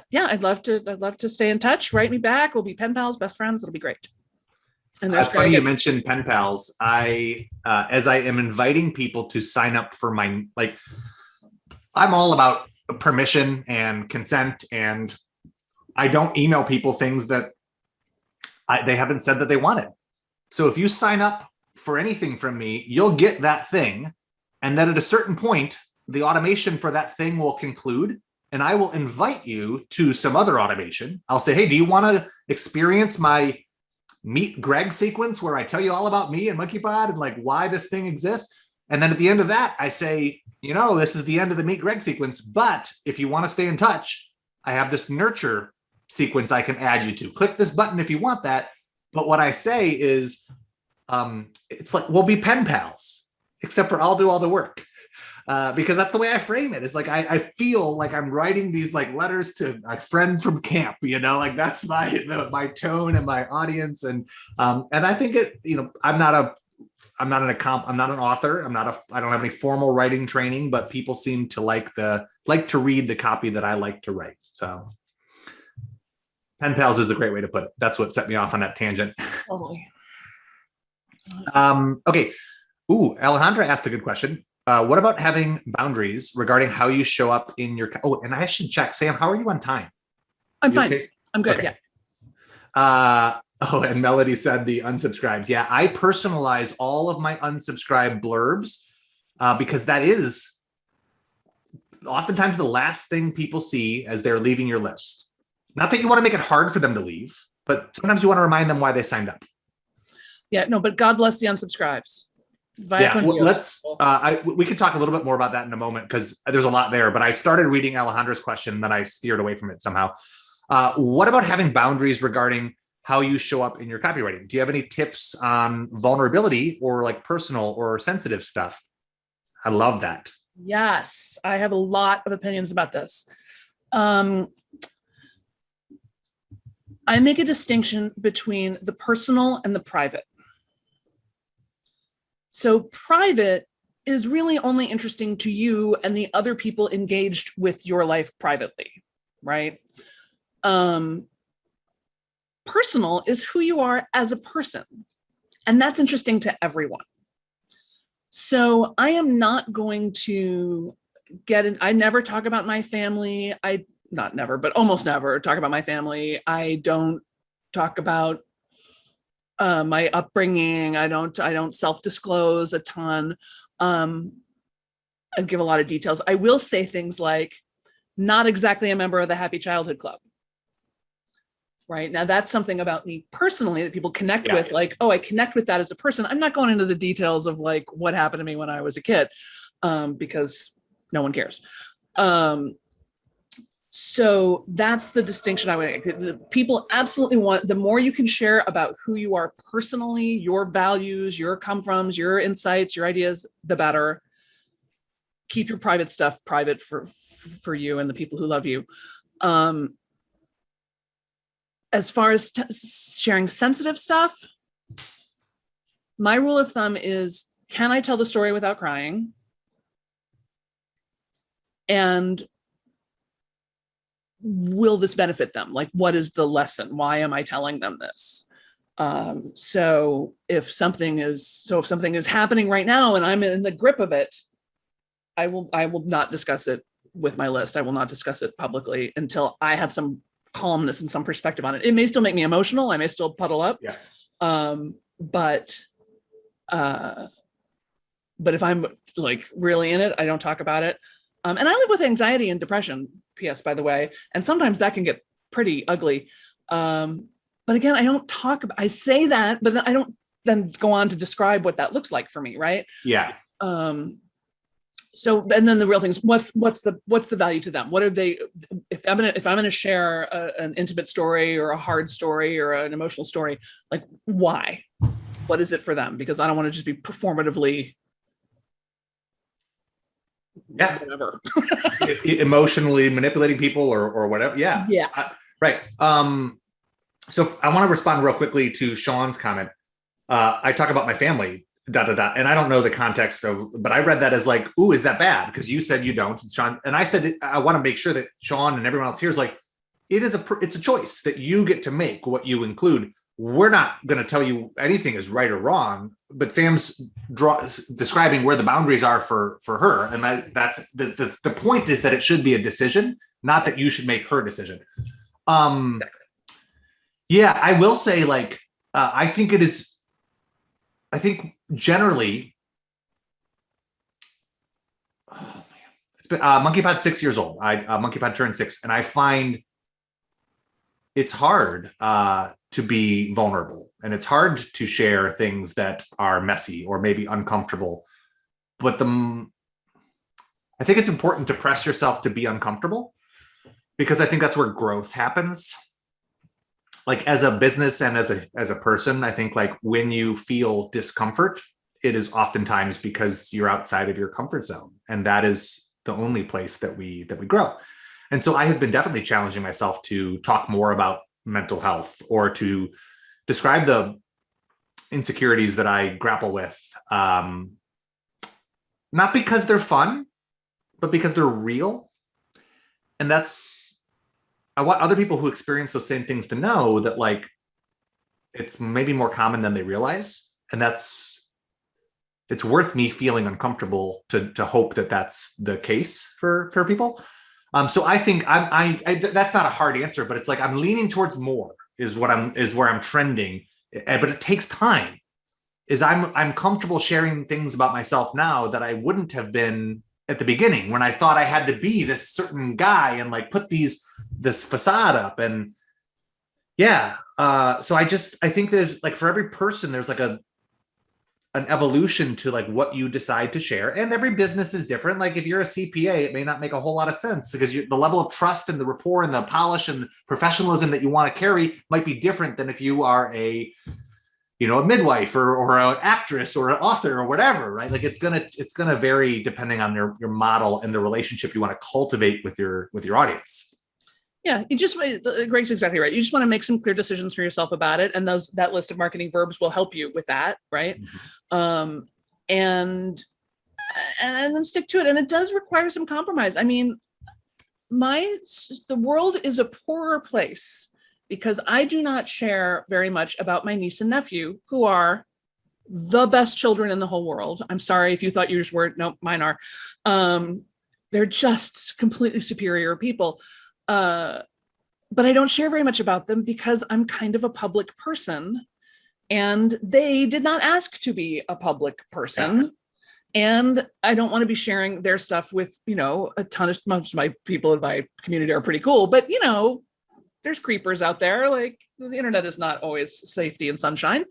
Yeah, I'd love to stay in touch. Write me back. We'll be pen pals, best friends. It'll be great. And That's funny you mentioned pen pals. As I am inviting people to sign up for my, I'm all about permission and consent, and I don't email people things that they haven't said that they wanted. So if you sign up for anything from me, you'll get that thing. And then at a certain point, the automation for that thing will conclude, and I will invite you to some other automation. I'll say, hey, do you want to experience my Meet Greg sequence where I tell you all about me and MonkeyPod and why this thing exists? And then at the end of that, I say, this is the end of the Meet Greg sequence. But if you want to stay in touch, I have this nurture sequence I can add you to. Click this button if you want that. But what I say is, it's we'll be pen pals, except for I'll do all the work. because that's the way I frame it. It's like I feel like I'm writing these like letters to a friend from camp, like that's my tone and my audience, and I think it. I'm not an author. I don't have any formal writing training, but people seem to like to read the copy that I like to write. So pen pals is a great way to put it. That's what set me off on that tangent. Totally. Okay. Ooh, Alejandra asked a good question. What about having boundaries regarding how you show up in your? Oh, and I should check. Sam, how are you on time? I'm fine. Okay? I'm good. Okay. Yeah. Oh, and Melody said the unsubscribes. Yeah, I personalize all of my unsubscribe blurbs because that is oftentimes the last thing people see as they're leaving your list. Not that you want to make it hard for them to leave, but sometimes you want to remind them why they signed up. Yeah, no, but God bless the unsubscribes. We could talk a little bit more about that in a moment because there's a lot there, but I started reading Alejandra's question and then I steered away from it somehow. What about having boundaries regarding how you show up in your copywriting? Do you have any tips on vulnerability or like personal or sensitive stuff? I love that. Yes, I have a lot of opinions about this. I make a distinction between the personal and the private. So private is really only interesting to you and the other people engaged with your life privately, right? Personal is who you are as a person, and that's interesting to everyone. So I am not going to I never talk about my family. Not never, but almost never talk about my family. I don't talk about my upbringing. I don't self-disclose a ton. I give a lot of details. I will say things like, not exactly a member of the Happy Childhood Club. Right now, that's something about me personally that people connect with. Like, oh, I connect with that as a person. I'm not going into the details of like what happened to me when I was a kid, because no one cares. So that's the distinction I would make. The people absolutely want, the more you can share about who you are personally, your values, your come froms, your insights, your ideas, the better. Keep your private stuff private for you and the people who love you. As far as sharing sensitive stuff, my rule of thumb is, can I tell the story without crying? And will this benefit them? Like, what is the lesson? Why am I telling them this? So if something is happening right now and I'm in the grip of it, I will not discuss it with my list. I will not discuss it publicly until I have some calmness and some perspective on it. It may still make me emotional. I may still puddle up. Yeah. But if I'm like really in it, I don't talk about it. And I live with anxiety and depression, PS, by the way, and sometimes that can get pretty ugly. But again, I say that, but then I don't then go on to describe what that looks like for me, right? Yeah. So, and then the real thing is, what's the value to them? What are they? If I'm gonna share an intimate story or a hard story or an emotional story, like why? What is it for them? Because I don't want to just be performatively. Yeah. Whatever. Emotionally manipulating people or whatever. Yeah. Yeah. Right. So I want to respond real quickly to Sean's comment. I talk about my family. And I don't know the context but I read that as like, ooh, is that bad? Because you said you don't, Sean. And I said, I want to make sure that Sean and everyone else here is like, it's a choice that you get to make what you include. We're not going to tell you anything is right or wrong, but Sam's describing where the boundaries are for her. And that's the point is that it should be a decision, not that you should make her decision. Exactly. Yeah, I will say like, I think generally, oh man, it's been MonkeyPod 6 years old. MonkeyPod turned 6, and I find it's hard to be vulnerable, and it's hard to share things that are messy or maybe uncomfortable. But I think it's important to press yourself to be uncomfortable, because I think that's where growth happens. Like as a business and as a person, I think like when you feel discomfort, it is oftentimes because you're outside of your comfort zone. And that is the only place that we grow. And so I have been definitely challenging myself to talk more about mental health, or to describe the insecurities that I grapple with. Not because they're fun, but because they're real. And I want other people who experience those same things to know that, like, it's maybe more common than they realize. And it's worth me feeling uncomfortable to hope that that's the case for people. So I think I that's not a hard answer, but it's like I'm leaning towards more is where I'm trending, but it takes time. I'm comfortable sharing things about myself now that I wouldn't have been at the beginning, when I thought I had to be this certain guy and like put this facade up. And yeah, so I think there's like, for every person, there's like an evolution to like what you decide to share, and every business is different. Like if you're a CPA, it may not make a whole lot of sense, because the level of trust and the rapport and the polish and the professionalism that you want to carry might be different than if you are a midwife or an actress or an author or whatever, right? Like it's gonna vary depending on your model and the relationship you want to cultivate with your audience. Yeah, Greg's exactly right. You just want to make some clear decisions for yourself about it. And that list of marketing verbs will help you with that, right? Mm-hmm. And then stick to it. And it does require some compromise. I mean, the world is a poorer place because I do not share very much about my niece and nephew, who are the best children in the whole world. I'm sorry if you thought yours were. No, mine are. They're just completely superior people. But I don't share very much about them because I'm kind of a public person, and they did not ask to be a public person. And I don't want to be sharing their stuff with, a ton of, most of my people in my community are pretty cool, but there's creepers out there. Like, the internet is not always safety and sunshine.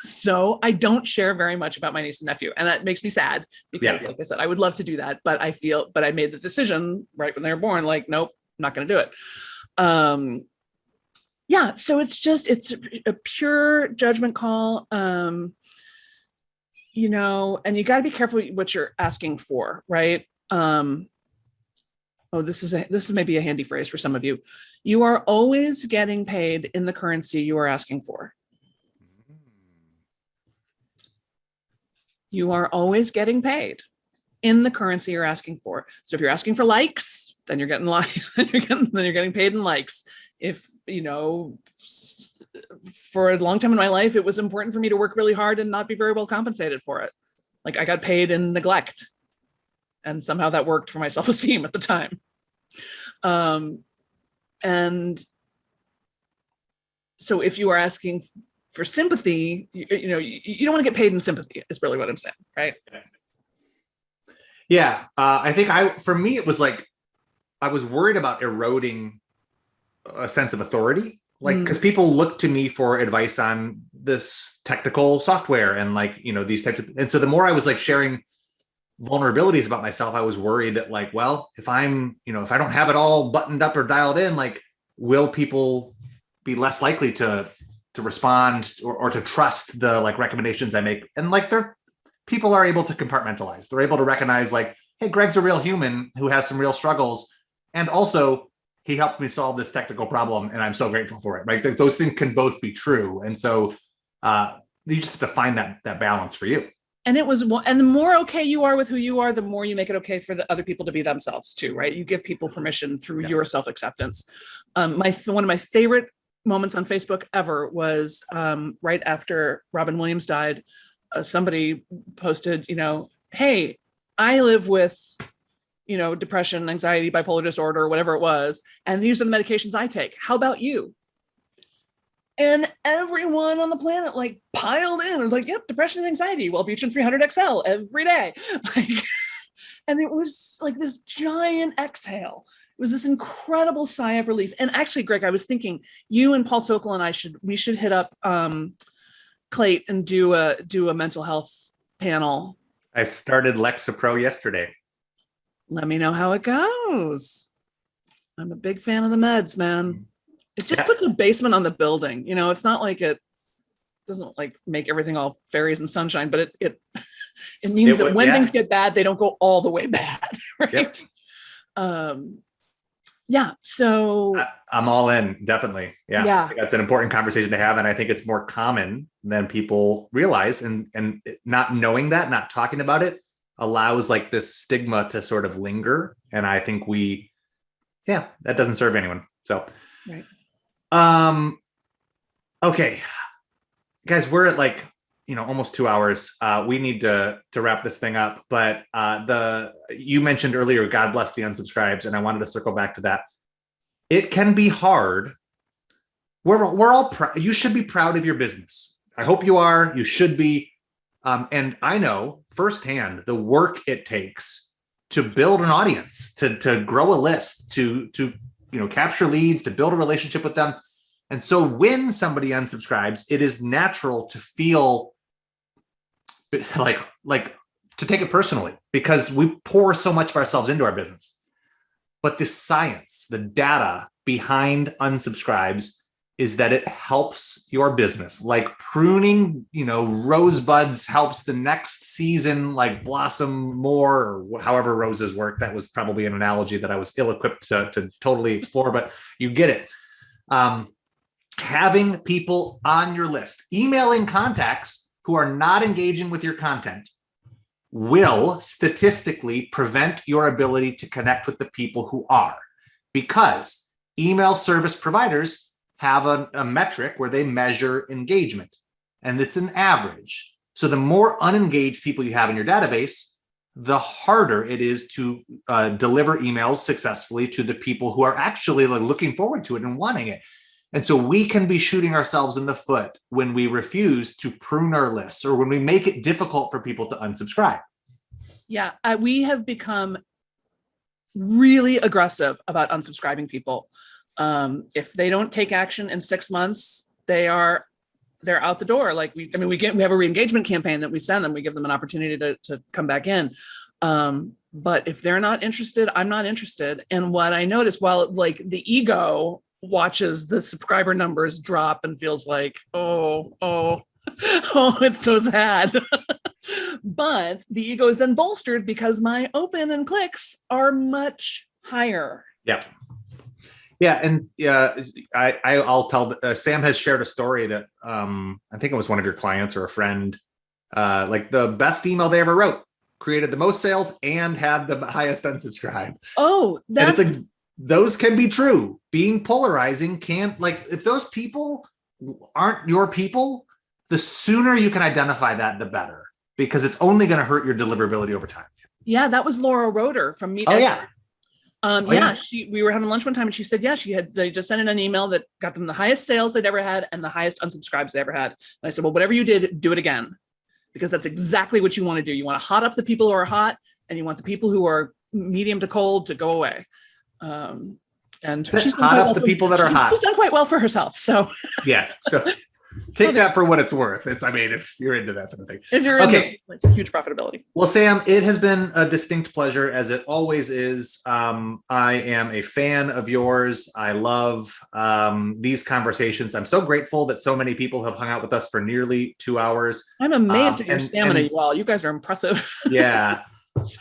So I don't share very much about my niece and nephew. And that makes me sad because, like I said, I would love to do that, but I made the decision right when they were born, like, nope, I'm not going to do it. So it's a pure judgment call. And you got to be careful what you're asking for, right? This is maybe a handy phrase for some of you. You are always getting paid in the currency you are asking for. You are always getting paid in the currency you're asking for. So if you're asking for likes, then you're getting then you're getting paid in likes. If, for a long time in my life, it was important for me to work really hard and not be very well compensated for it. Like, I got paid in neglect, and somehow that worked for my self-esteem at the time. And so if you are asking for sympathy, you don't want to get paid in sympathy, is really what I'm saying, right? Yeah. I think for me, it was like, I was worried about eroding a sense of authority, like, because people look to me for advice on this technical software and like, these types of, and so the more I was like sharing vulnerabilities about myself, I was worried that, like, well, if if I don't have it all buttoned up or dialed in, like, will people be less likely to respond or to trust the like recommendations I make? And like, people are able to compartmentalize. They're able to recognize, like, hey, Greg's a real human who has some real struggles. And also, he helped me solve this technical problem, and I'm so grateful for it, right? Those things can both be true. And so you just have to find that balance for you. And the more okay you are with who you are, the more you make it okay for the other people to be themselves too, right? You give people permission through your self-acceptance. One of my favorite moments on Facebook ever was right after Robin Williams died. Somebody posted, hey, I live with, depression, anxiety, bipolar disorder, whatever it was, and these are the medications I take. How about you? And everyone on the planet like piled in. It was like, yep, depression and anxiety, Wellbutrin 300 XL every day. And it was like this giant exhale. It was this incredible sigh of relief. And actually, Greg, I was thinking you and Paul Sokol and I should hit up Clayt and do a mental health panel. I started Lexapro yesterday. Let me know how it goes. I'm a big fan of the meds, man. It just puts a basement on the building. It's not like it doesn't like make everything all fairies and sunshine, but it means that when things get bad, they don't go all the way bad, right? Yep. Yeah. So I'm all in, definitely. Yeah. I think that's an important conversation to have. And I think it's more common than people realize. And not knowing that, not talking about it, allows like this stigma to sort of linger. And I think that doesn't serve anyone. So, right. Okay, guys, we're at like, almost 2 hours. We need to wrap this thing up, but you mentioned earlier, God bless the unsubscribes. And I wanted to circle back to that. It can be hard. We're all you should be proud of your business. I hope you are. You should be. And I know firsthand the work it takes to build an audience, to grow a list, to capture leads, to build a relationship with them. And so when somebody unsubscribes, it is natural to feel like to take it personally, because we pour so much of ourselves into our business. But the science, the data behind unsubscribes is that it helps your business. Like pruning, rosebuds helps the next season like blossom more, or however roses work. That was probably an analogy that I was ill-equipped to totally explore, but you get it. Having people on your list, emailing contacts who are not engaging with your content will statistically prevent your ability to connect with the people who are, because email service providers have a metric where they measure engagement, and it's an average. So the more unengaged people you have in your database, the harder it is to deliver emails successfully to the people who are actually like looking forward to it and wanting it. And so we can be shooting ourselves in the foot when we refuse to prune our lists, or when we make it difficult for people to unsubscribe. Yeah, we have become really aggressive about unsubscribing people. If they don't take action in 6 months, they're out the door. Like we have a re-engagement campaign that we send them. We give them an opportunity to come back in. But if they're not interested, I'm not interested. And what I noticed, while like the ego watches the subscriber numbers drop and feels like, oh, it's so sad. But the ego is then bolstered because my open and clicks are much higher. Yeah. Yeah. And I'll tell, Sam has shared a story that I think it was one of your clients or a friend, like the best email they ever wrote, created the most sales and had the highest unsubscribe. Oh, that's... And it's those can be true. Being polarizing can't, like, if those people aren't your people, the sooner you can identify that, the better, because it's only going to hurt your deliverability over time. Yeah, that was Laura Roeder from Meet. We were having lunch one time and she said, they just sent in an email that got them the highest sales they'd ever had and the highest unsubscribes they ever had. And I said, well, whatever you did, do it again, because that's exactly what you want to do. You want to hot up the people who are hot, and you want the people who are medium to cold to go away. And she's hot up the people that are hot. She's done quite well for herself. So yeah. So take that for what it's worth. If you're into that sort of thing. If you're into huge profitability. Well, Sam, it has been a distinct pleasure, as it always is. I am a fan of yours. I love these conversations. I'm so grateful that so many people have hung out with us for nearly 2 hours. I'm amazed at your stamina, you all. You guys are impressive. Yeah.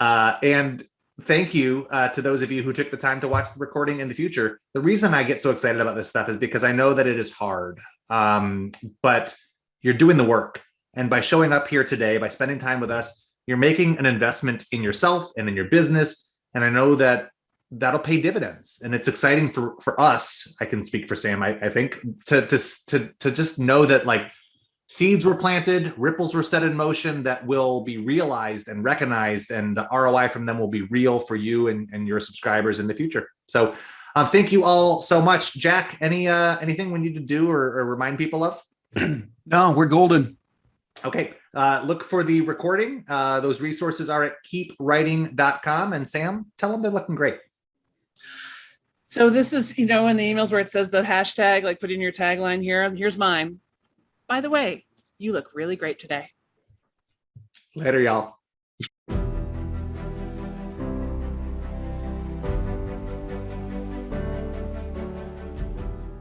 And thank you to those of you who took the time to watch the recording in the future. The reason I get so excited about this stuff is because I know that it is hard, but you're doing the work. And by showing up here today, by spending time with us, you're making an investment in yourself and in your business. And I know that that'll pay dividends. And it's exciting for us. I can speak for Sam, I think, to just know that like seeds were planted, ripples were set in motion that will be realized and recognized, and the ROI from them will be real for you and your subscribers in the future. So thank you all so much. Jack, anything we need to do or remind people of? No, we're golden. Okay. Look for the recording. Those resources are at keepwriting.com. And Sam, tell them they're looking great. So this is, in the emails where it says the hashtag, like put in your tagline here. Here's mine. By the way, you look really great today. Later, y'all.